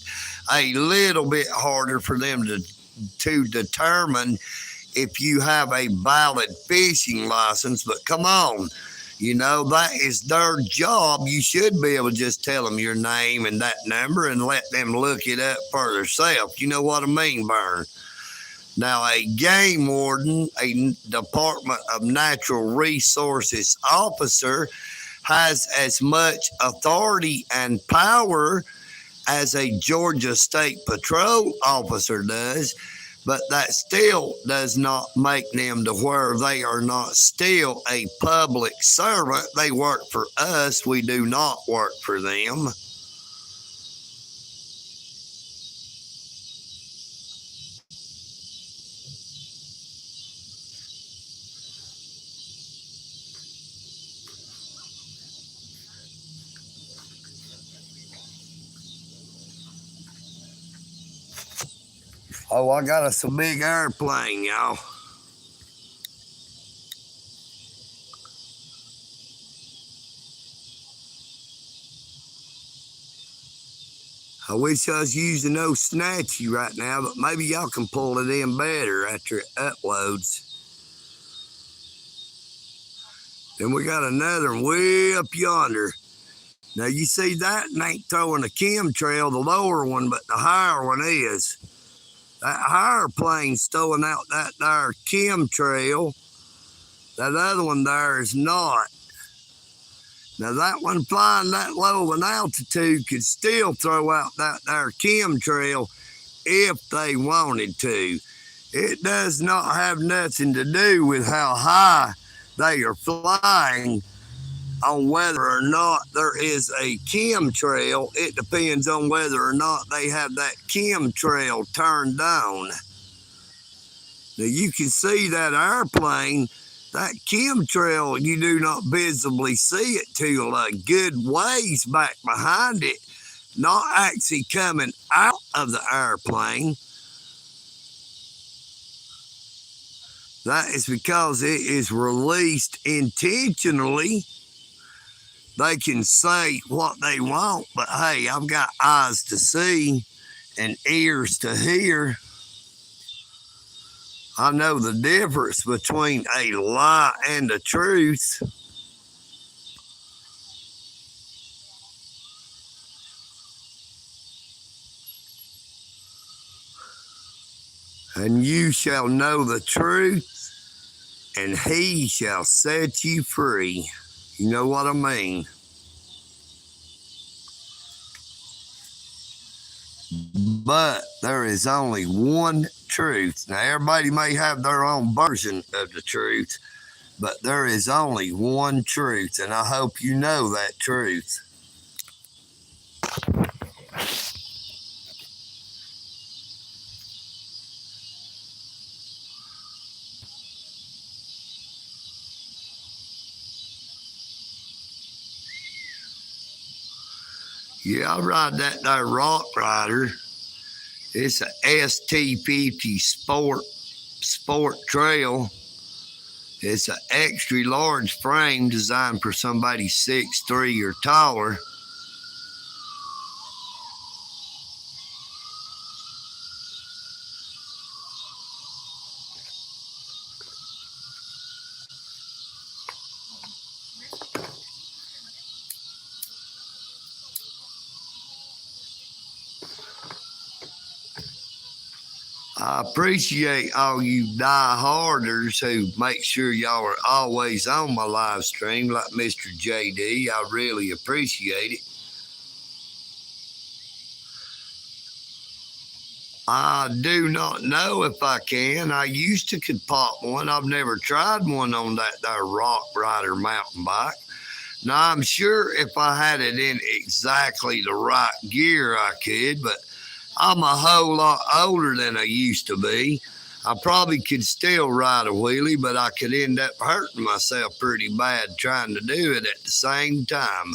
a little bit harder for them to determine if you have a valid fishing license. But come on, that is their job. You should be able to just tell them your name and that number and let them look it up for themselves. You know what I mean, Vern? Now, a game warden, a Department of Natural Resources officer, has as much authority and power as a Georgia State Patrol officer does, but that still does not make them to where they are not still a public servant. They work for us. We do not work for them. Oh, I got us a big airplane, y'all. I wish I was using no Snatchy right now, but maybe y'all can pull it in better after it uploads. Then we got another one way up yonder. Now you see that ain't throwing a chemtrail, the lower one, but the higher one is. That higher plane's throwing out that there chemtrail. That other one there is not. Now that one flying that low in altitude could still throw out that there chemtrail if they wanted to. It does not have nothing to do with how high they are flying on whether or not there is a chemtrail. It depends on whether or not they have that chemtrail turned on. Now you can see that airplane, that chemtrail, you do not visibly see it till a good ways back behind it, not actually coming out of the airplane. That is because it is released intentionally. They can say what they want, but hey, I've got eyes to see and ears to hear. I know the difference between a lie and the truth. And you shall know the truth, and he shall set you free. You know what I mean? But there is only one truth. Now, everybody may have their own version of the truth, but there is only one truth, and I hope you know that truth. Yeah, I ride that there Rock Rider. It's a ST50 Sport Trail. It's an extra large frame designed for somebody 6'3" or taller. I appreciate all you die-harders who make sure y'all are always on my live stream, like Mr. JD. I really appreciate it. I do not know if I can. I used to could pop one. I've never tried one on that there Rock Rider mountain bike. Now, I'm sure if I had it in exactly the right gear, I could, but I'm a whole lot older than I used to be. I probably could still ride a wheelie, but I could end up hurting myself pretty bad trying to do it at the same time.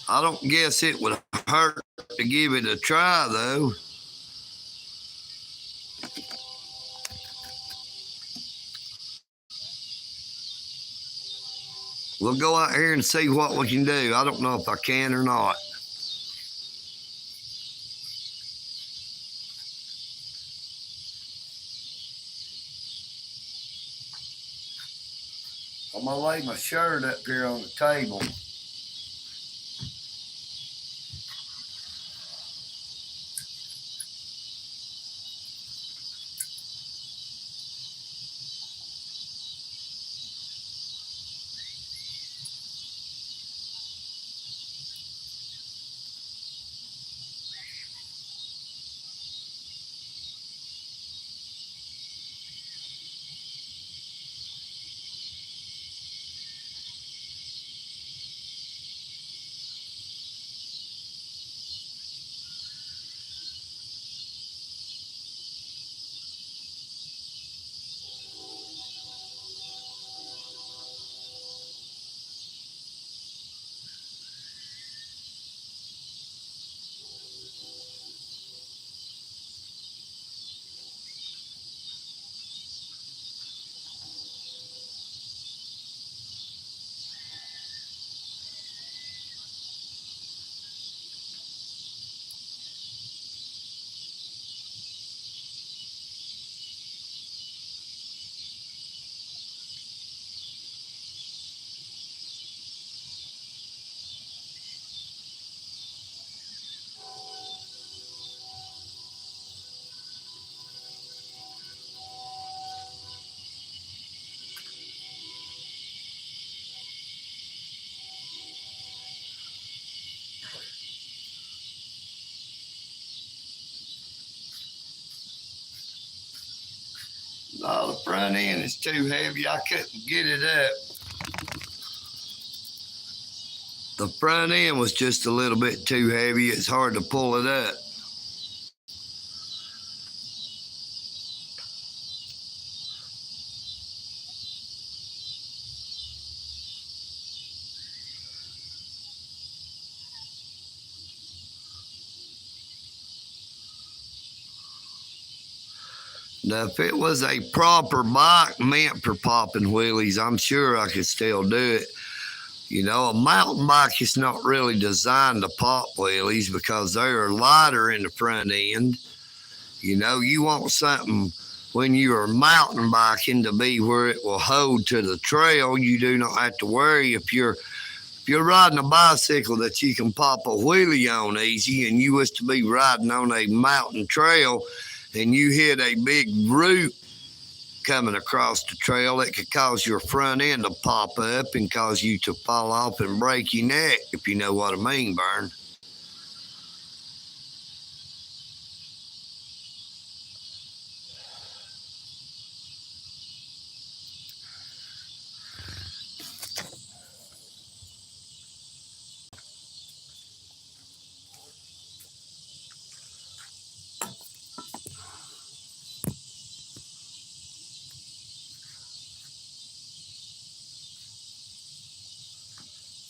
I don't guess it would hurt to give it a try, though. We'll go out here and see what we can do. I don't know if I can or not. I'm going to lay my shirt up here on the table. No, the front end is too heavy. I couldn't get it up. The front end was just a little bit too heavy. It's hard to pull it up. Now, if it was a proper bike meant for popping wheelies, I'm sure I could still do it. You know, a mountain bike is not really designed to pop wheelies because they are lighter in the front end. You know, you want something when you are mountain biking to be where it will hold to the trail. You do not have to worry if you're riding a bicycle that you can pop a wheelie on easy, and you was to be riding on a mountain trail and you hit a big root coming across the trail, it could cause your front end to pop up and cause you to fall off and break your neck, if you know what I mean, Burn.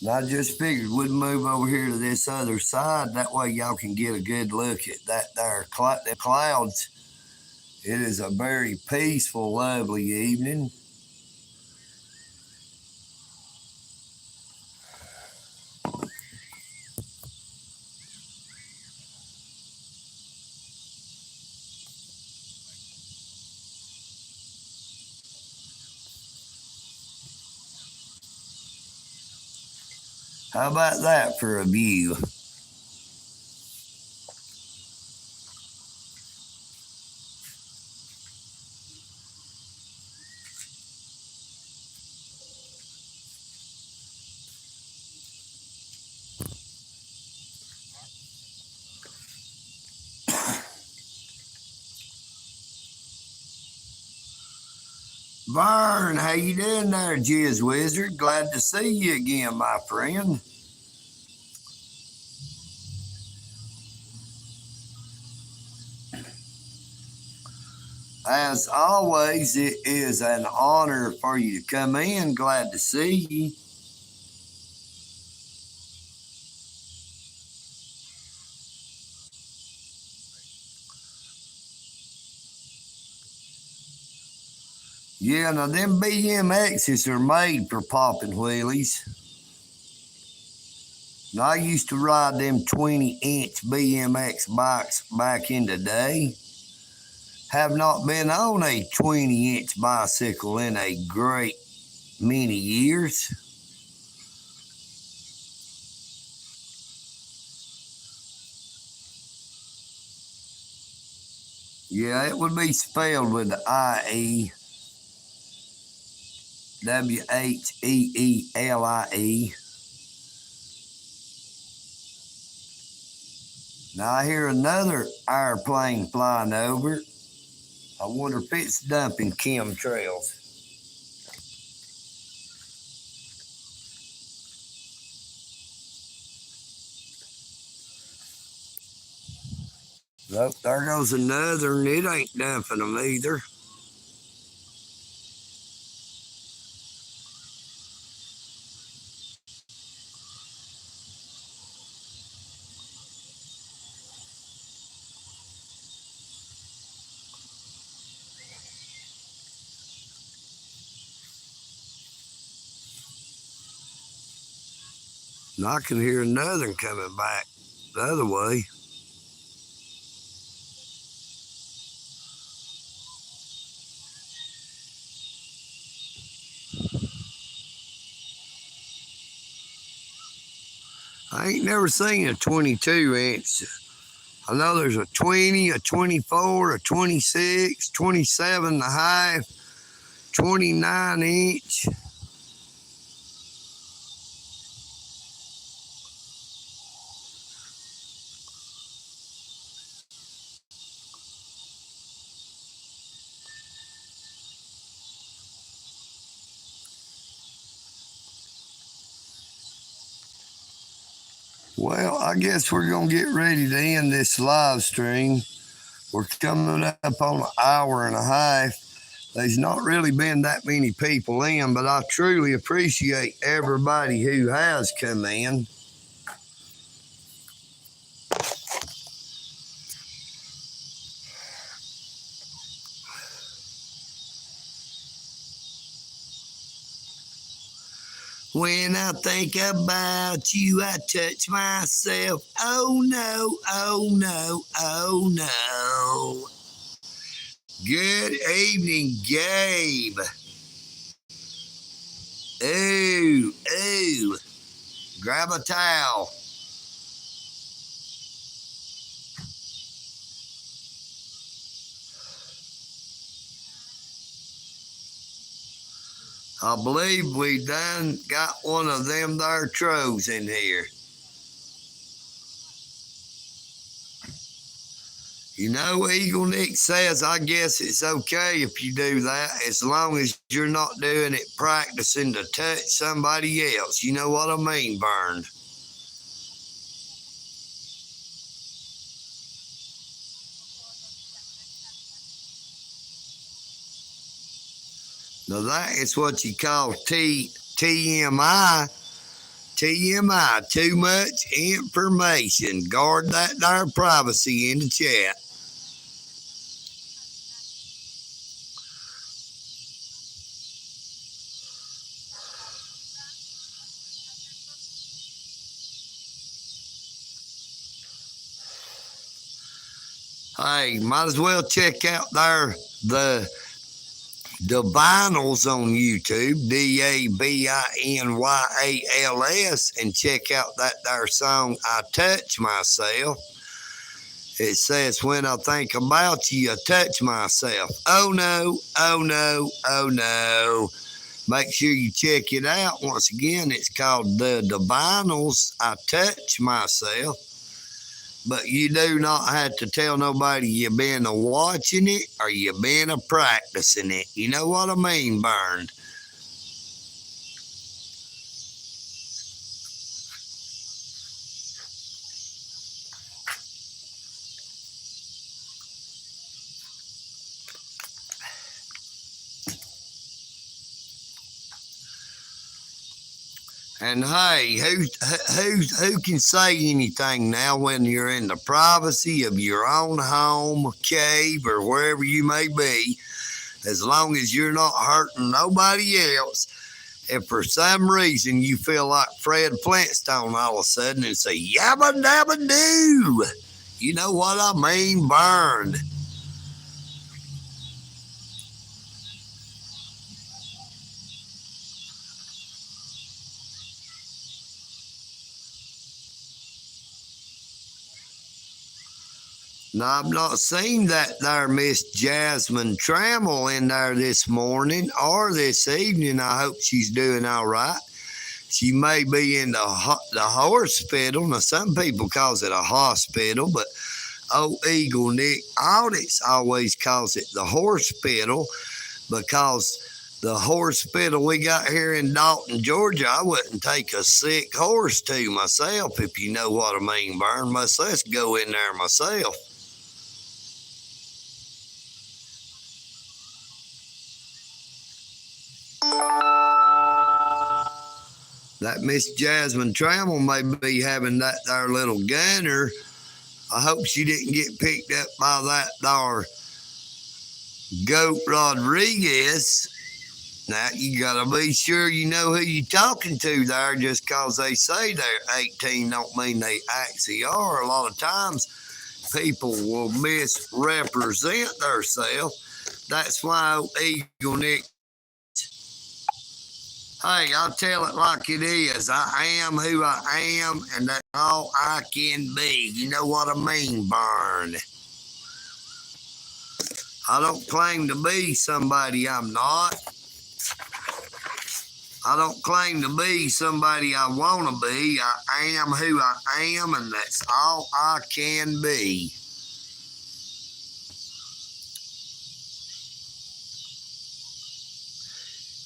And I just figured we'd move over here to this other side. That way y'all can get a good look at that there the clouds. It is a very peaceful, lovely evening. How about that for a view? Vern, how you doing there, Jizz Wizard? Glad to see you again, my friend. As always, it is an honor for you to come in. Glad to see you. Yeah, now them BMXs are made for popping wheelies. Now, I used to ride them 20-inch BMX bikes back in the day. Have not been on a 20-inch bicycle in a great many years. Yeah, it would be spelled with the IEWHEELIE. Now I hear another airplane flying over. I wonder if it's dumping chemtrails. Nope, there goes another, and it ain't dumping them either. And I can hear another one coming back the other way. I ain't never seen a 22-inch. I know there's a 20, a 24, a 26, 27 and a half, 29-inch. Well, I guess we're going to get ready to end this live stream. We're coming up on an hour and a half. There's not really been that many people in, but I truly appreciate everybody who has come in. When I think about you, I touch myself. Oh no, oh no, oh no. Good evening, Gabe. Ooh, ooh. Grab a towel. I believe we done got one of them there trolls in here. You know, EagleNick says, I guess it's okay if you do that as long as you're not doing it practicing to touch somebody else. You know what I mean, Vern? Now that is what you call TMI. TMI, too much information. Guard that there privacy in the chat. Hey, might as well check out there the Divinyls on YouTube, Dabinyals, and check out that there song, I Touch Myself. It says, when I think about you, I touch myself. Oh no, oh no, oh no. Make sure you check it out. Once again, it's called The Divinyls, I Touch Myself. But you do not have to tell nobody you've been watching it or you've been practicing it. You know what I mean, Burned? And hey, who can say anything now when you're in the privacy of your own home, cave, or wherever you may be, as long as you're not hurting nobody else? If for some reason you feel like Fred Flintstone all of a sudden and say, yabba dabba doo, you know what I mean, Burned. Now, I've not seen that there Miss Jasmine Trammell in there this morning or this evening. I hope she's doing all right. She may be in the hospital. Now, some people calls it a hospital, but EagleNick Audits always calls it the hospital, because the hospital we got here in Dalton, Georgia, I wouldn't take a sick horse to myself, if you know what I mean, Burn. Let's go in there myself. That Miss Jasmine Trammell may be having that there little gunner. I hope she didn't get picked up by that there Goat Rodriguez. Now, you got to be sure you know who you're talking to there. Just because they say they're 18 don't mean they actually are. A lot of times, people will misrepresent themselves. That's why EagleNick, hey, I'll tell it like it is. I am who I am, and that's all I can be. You know what I mean, Barn? I don't claim to be somebody I'm not. I don't claim to be somebody I want to be. I am who I am, and that's all I can be.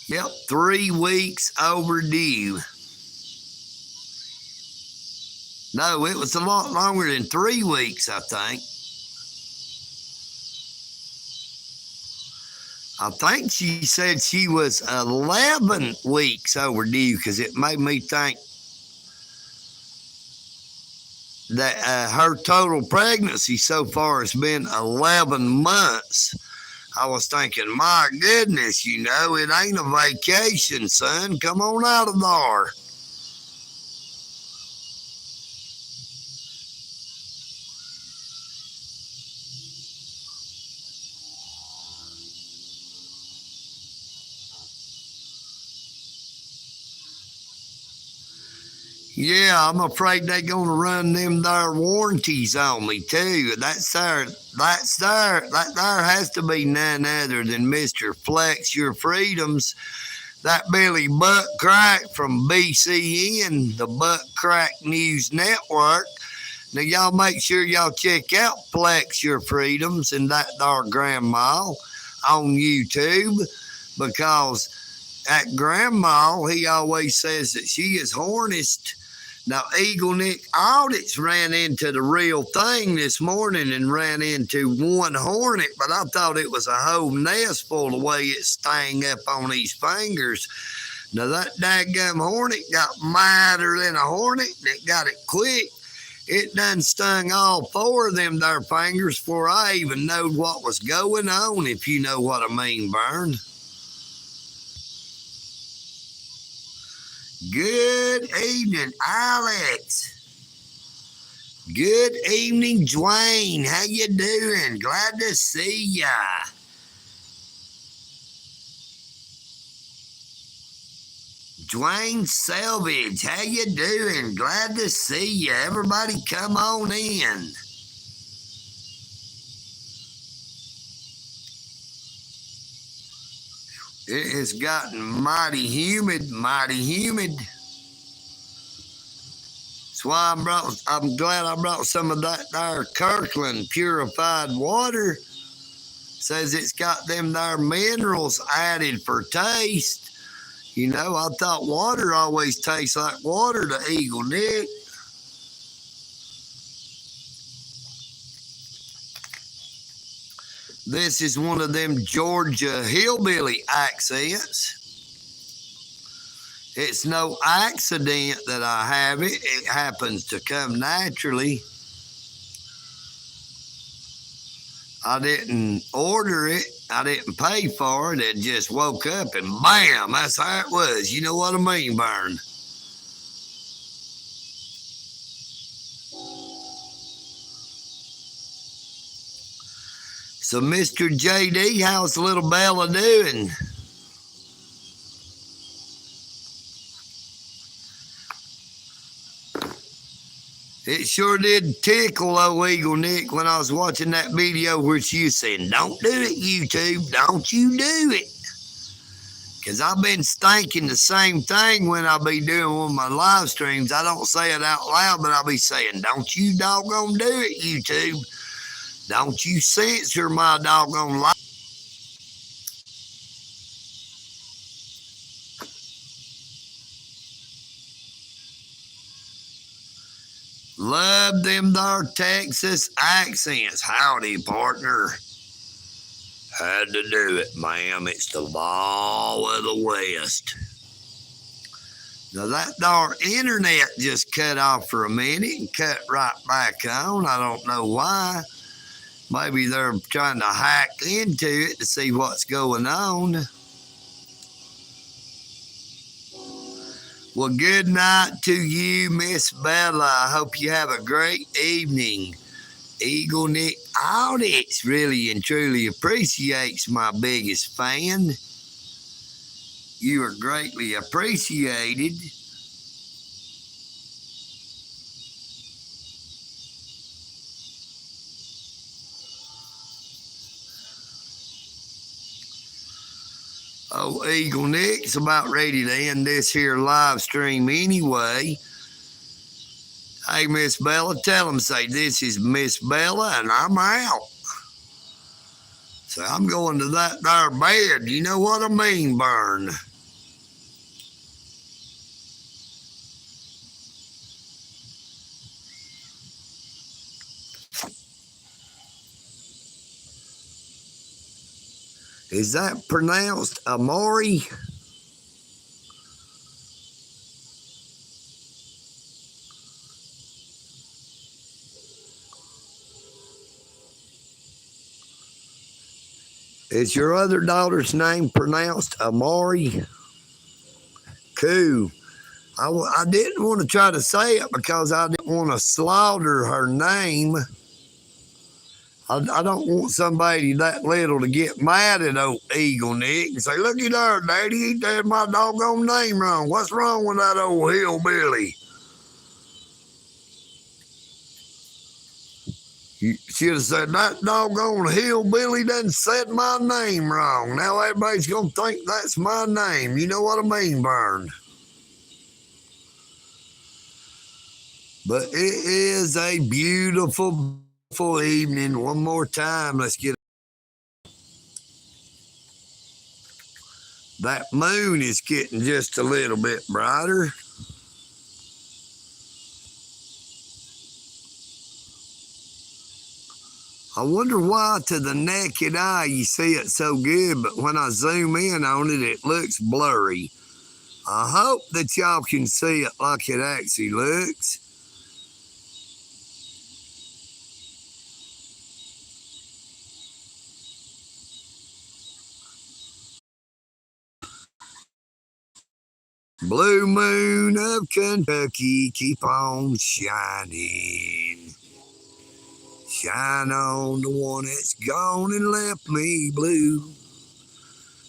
Yep, 3 weeks overdue. No, it was a lot longer than 3 weeks, I think. I think she said she was 11 weeks overdue, because it made me think that her total pregnancy so far has been 11 months. I was thinking, my goodness, you know, it ain't a vacation, son. Come on out of there. Yeah, I'm afraid they're going to run them there warranties on me, too. That there has to be none other than Mr. Flex Your Freedoms, that Billy Butt Crack from BCN, the Butt Crack News Network. Now, y'all make sure y'all check out Flex Your Freedoms and that there grandma on YouTube, because that grandma, he always says that she is hornist. Now, EagleNick Audits ran into the real thing this morning and ran into one hornet, but I thought it was a whole nest full the way it stang up on his fingers. Now, that daggum hornet got madder than a hornet, and it got it quick. It done stung all 4 of them there fingers before I even knowed what was going on, if you know what I mean, Burn. Good evening, Alex. Good evening, Dwayne. How you doing? Glad to see ya. Dwayne Selvage, how you doing? Glad to see you. Everybody come on in. It has gotten mighty humid, mighty humid. That's why I'm glad I brought some of that there Kirkland purified water. Says it's got them there minerals added for taste. You know, I thought water always tastes like water to EagleNick. This is one of them Georgia hillbilly accents. It's no accident that I have it. It happens to come naturally. I didn't order it. I didn't pay for it. It just woke up and bam, that's how it was. You know what I mean, Vern? So, Mr. JD, how's little Bella doing? It sure did tickle old EagleNick when I was watching that video where she was saying, "Don't do it, YouTube. Don't you do it." Because I've been thinking the same thing when I be doing one of my live streams. I don't say it out loud, but I'll be saying, "Don't you doggone do it, YouTube. Don't you censor my doggone life." Love them there Texas accents. Howdy, partner. Had to do it, ma'am. It's the law of the West. Now, that darn internet just cut off for a minute and cut right back on. I don't know why. Maybe they're trying to hack into it to see what's going on. Well, good night to you, Miss Bella. I hope you have a great evening. EagleNick Audits really and truly appreciates my biggest fan. You are greatly appreciated. Oh, EagleNick's about ready to end this here live stream anyway. Hey, Miss Bella, tell them, say, this is Miss Bella, and I'm out. So I'm going to that there bed. You know what I mean, Burn? Is that pronounced Amori? Is your other daughter's name pronounced Amori? Cool. I didn't want to try to say it because I didn't want to slaughter her name. I don't want somebody that little to get mad at old EagleNick and say, "Looky there, Daddy, he said my doggone name wrong. What's wrong with that old hillbilly?" You should have said, "That doggone hillbilly done said my name wrong. Now everybody's going to think that's my name." You know what I mean, Vern? But it is a beautiful, beautiful evening. One more time, let's get. That moon is getting just a little bit brighter. I wonder why to the naked eye you see it so good, but when I zoom in on it, it looks blurry. I hope that y'all can see it like it actually looks. Blue moon of Kentucky, keep on shining. Shine on the one that's gone and left me blue.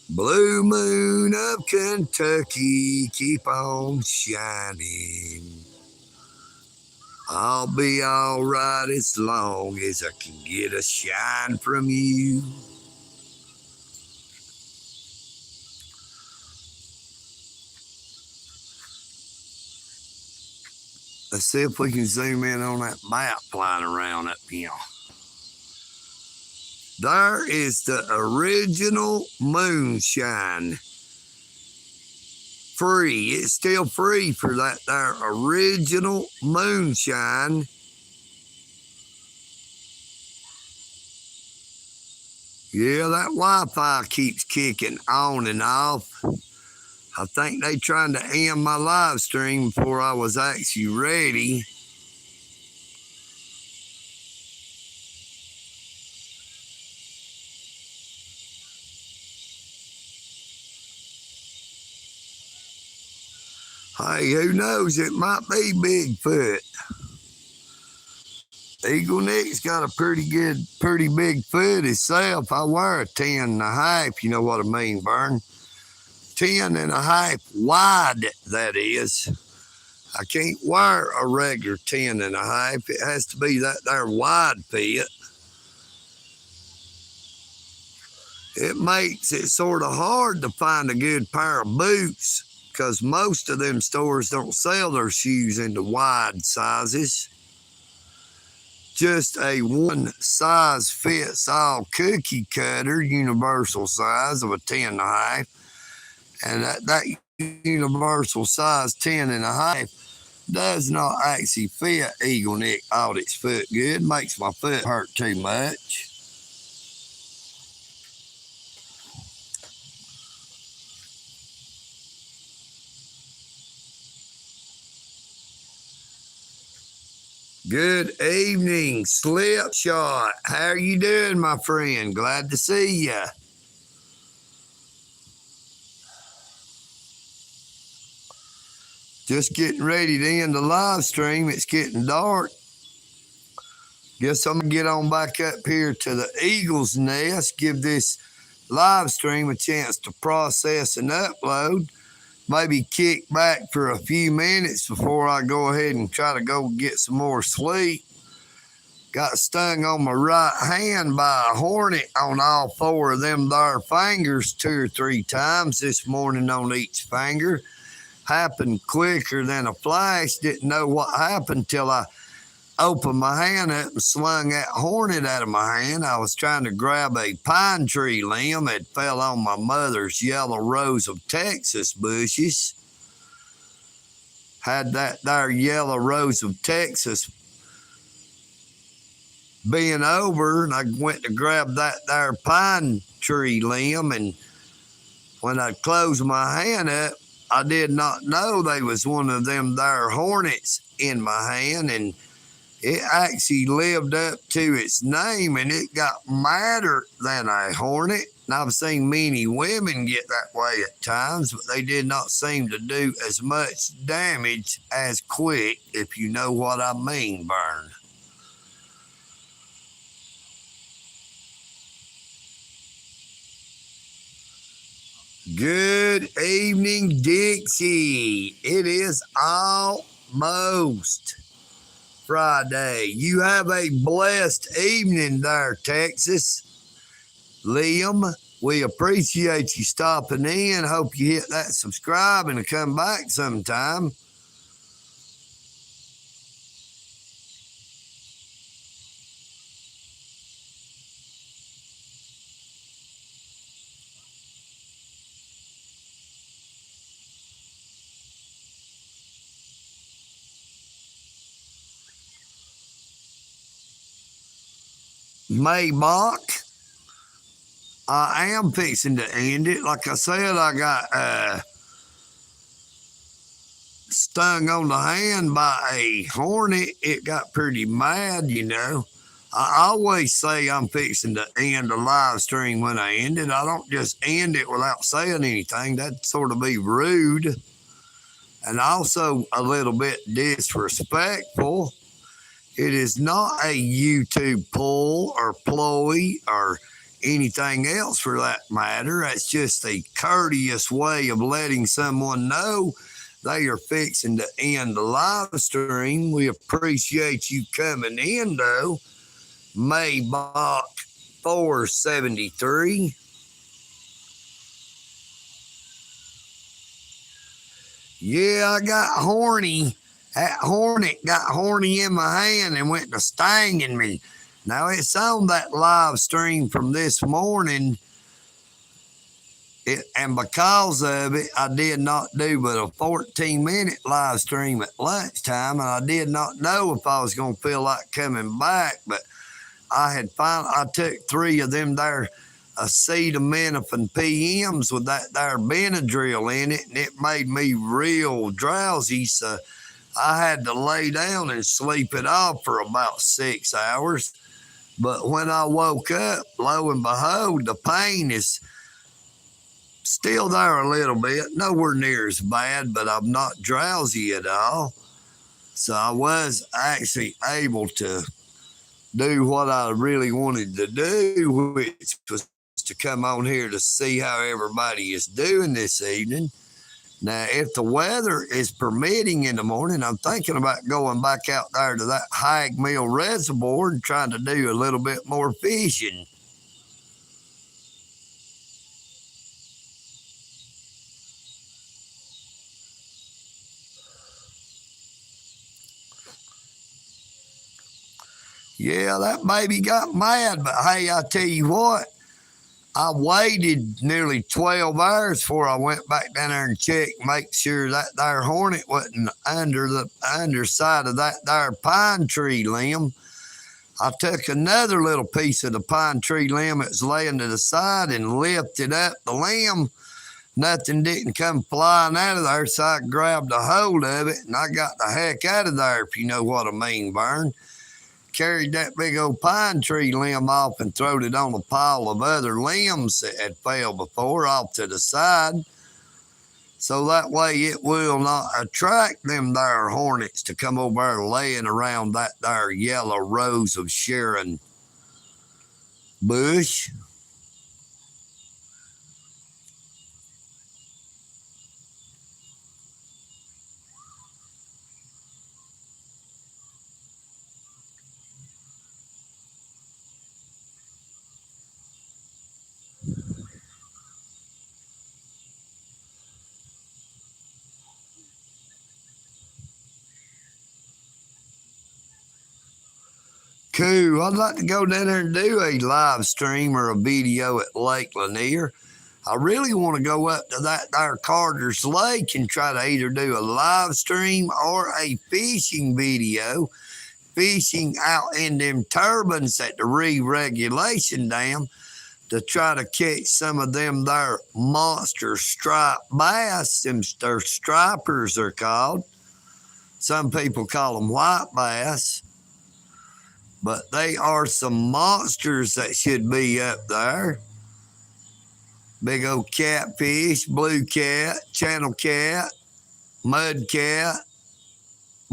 Blue moon of Kentucky, keep on shining. I'll be all right as long as I can get a shine from you. Let's see if we can zoom in on that map flying around up here. There is the original moonshine. Free. It's still free for that there original moonshine. Yeah, that Wi-Fi keeps kicking on and off. I think they trying to end my live stream before I was actually ready. Hey, who knows? It might be Bigfoot. EagleNick's got a pretty big foot himself. I wear a 10.5, you know what I mean, Vern? 10.5 wide, that is. I can't wear a regular 10.5. It has to be that there wide fit. It makes it sort of hard to find a good pair of boots because most of them stores don't sell their shoes into wide sizes. Just a one size fits all cookie cutter universal size of a 10.5. And that universal size 10.5 does not actually fit EagleNick Audit's foot good. Makes my foot hurt too much. Good evening, Slipshot. How are you doing, my friend? Glad to see ya. Just getting ready to end the live stream. It's getting dark. Guess I'm going to get on back up here to the Eagle's Nest, give this live stream a chance to process and upload. Maybe kick back for a few minutes before I go ahead and try to go get some more sleep. Got stung on my right hand by a hornet on all four of them there fingers 2 or 3 times this morning on each finger. Happened quicker than a flash. Didn't know what happened till I opened my hand up and slung that hornet out of my hand. I was trying to grab a pine tree limb. It fell on my mother's yellow rose of Texas bushes. Had that there yellow rose of Texas being over, and I went to grab that there pine tree limb, and when I closed my hand up, I did not know there was one of them there hornets in my hand, and it actually lived up to its name, and it got madder than a hornet. And I've seen many women get that way at times, but they did not seem to do as much damage as quick, if you know what I mean, Vern. Good evening, Dixie. It is almost Friday. You have a blessed evening there, Texas. Liam, we appreciate you stopping in. Hope you hit that subscribe and come back sometime. Maybach, I am fixing to end it. Like I said, I got stung on the hand by a hornet. It got pretty mad, you know. I always say I'm fixing to end a live stream when I end it. I don't just end it without saying anything. That'd sort of be rude and also a little bit disrespectful. It is not a YouTube pull or ploy or anything else for that matter. That's just a courteous way of letting someone know they are fixing to end the live stream. We appreciate you coming in, though. Maybach 473. Yeah, I got horny. That hornet got horny in my hand and went to stinging me. Now, it's on that live stream from this morning. And because of it, I did not do but a 14-minute live stream at lunchtime, and I did not know if I was going to feel like coming back, but I took 3 of them there acetaminophen PMs with that there Benadryl in it, and it made me real drowsy, so I had to lay down and sleep it off for about 6 hours. But when I woke up, lo and behold, the pain is still there a little bit, nowhere near as bad, but I'm not drowsy at all. So I was actually able to do what I really wanted to do, which was to come on here to see how everybody is doing this evening. Now, if the weather is permitting in the morning, I'm thinking about going back out there to that Hag Mill Reservoir and trying to do a little bit more fishing. Yeah, that baby got mad, but hey, I tell you what, I waited nearly 12 hours before I went back down there and checked, make sure that there hornet wasn't under the underside of that there pine tree limb. I took another little piece of the pine tree limb that's laying to the side and lifted up the limb. Nothing didn't come flying out of there, so I grabbed a hold of it, and I got the heck out of there, if you know what I mean, Vern. Carried that big old pine tree limb off and throwed it on a pile of other limbs that had fell before off to the side. So that way it will not attract them there hornets to come over there laying around that there yellow rose of Sharon bush. Cool. I'd like to go down there and do a live stream or a video at Lake Lanier. I really want to go up to that there Carter's Lake and try to either do a live stream or a fishing video, fishing out in them turbines at the re-regulation dam to try to catch some of them there monster striped bass. Them their stripers they're called. Some people call them white bass. But they are some monsters that should be up there. Big old catfish, blue cat, channel cat, mud cat,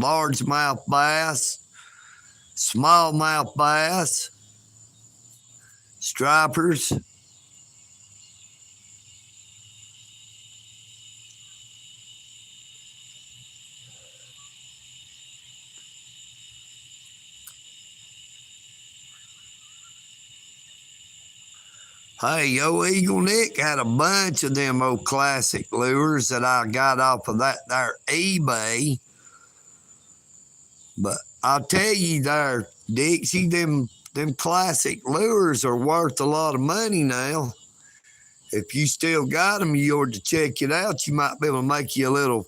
largemouth bass, smallmouth bass, stripers. Hey, yo, EagleNick had a bunch of them old classic lures that I got off of that there eBay. But I'll tell you there, Dixie, them classic lures are worth a lot of money now. If you still got them, you ought to check it out. You might be able to make you a little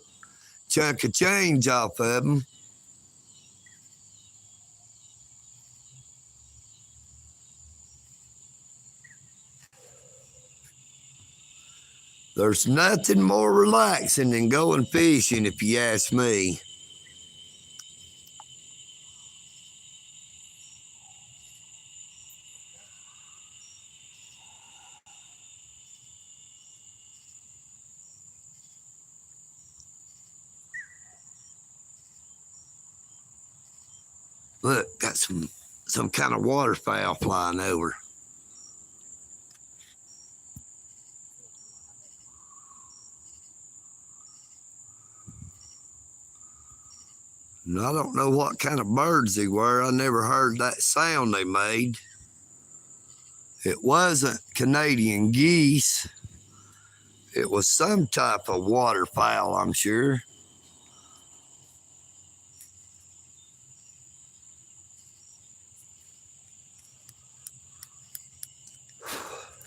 chunk of change off of them. There's nothing more relaxing than going fishing, if you ask me. Look, got some kind of waterfowl flying over. And I don't know what kind of birds they were. I never heard that sound they made. It wasn't Canadian geese. It was some type of waterfowl, I'm sure.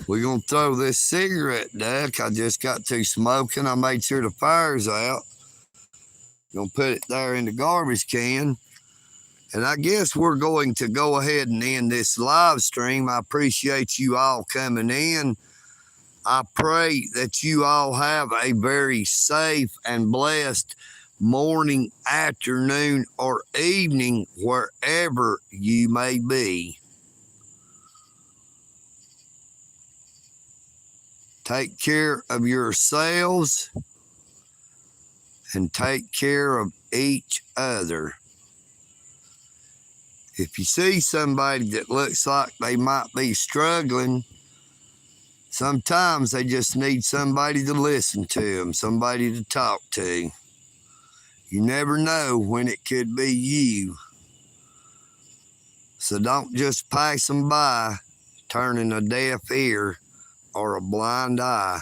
We're going to throw this cigarette duck. I just got to smoking. I made sure the fire's out. Going to put it there in the garbage can. And I guess we're going to go ahead and end this live stream. I appreciate you all coming in. I pray that you all have a very safe and blessed morning, afternoon, or evening, wherever you may be. Take care of yourselves and take care of each other. If you see somebody that looks like they might be struggling, sometimes they just need somebody to listen to them, somebody to talk to. You never know when it could be you. So don't just pass them by, turning a deaf ear or a blind eye.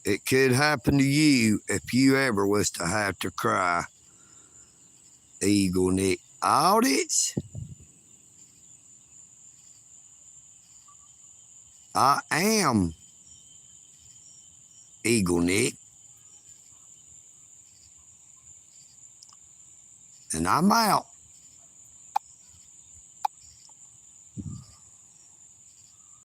It could happen to you if you ever was to have to cry. EagleNick Audits. I am EagleNick. And I'm out.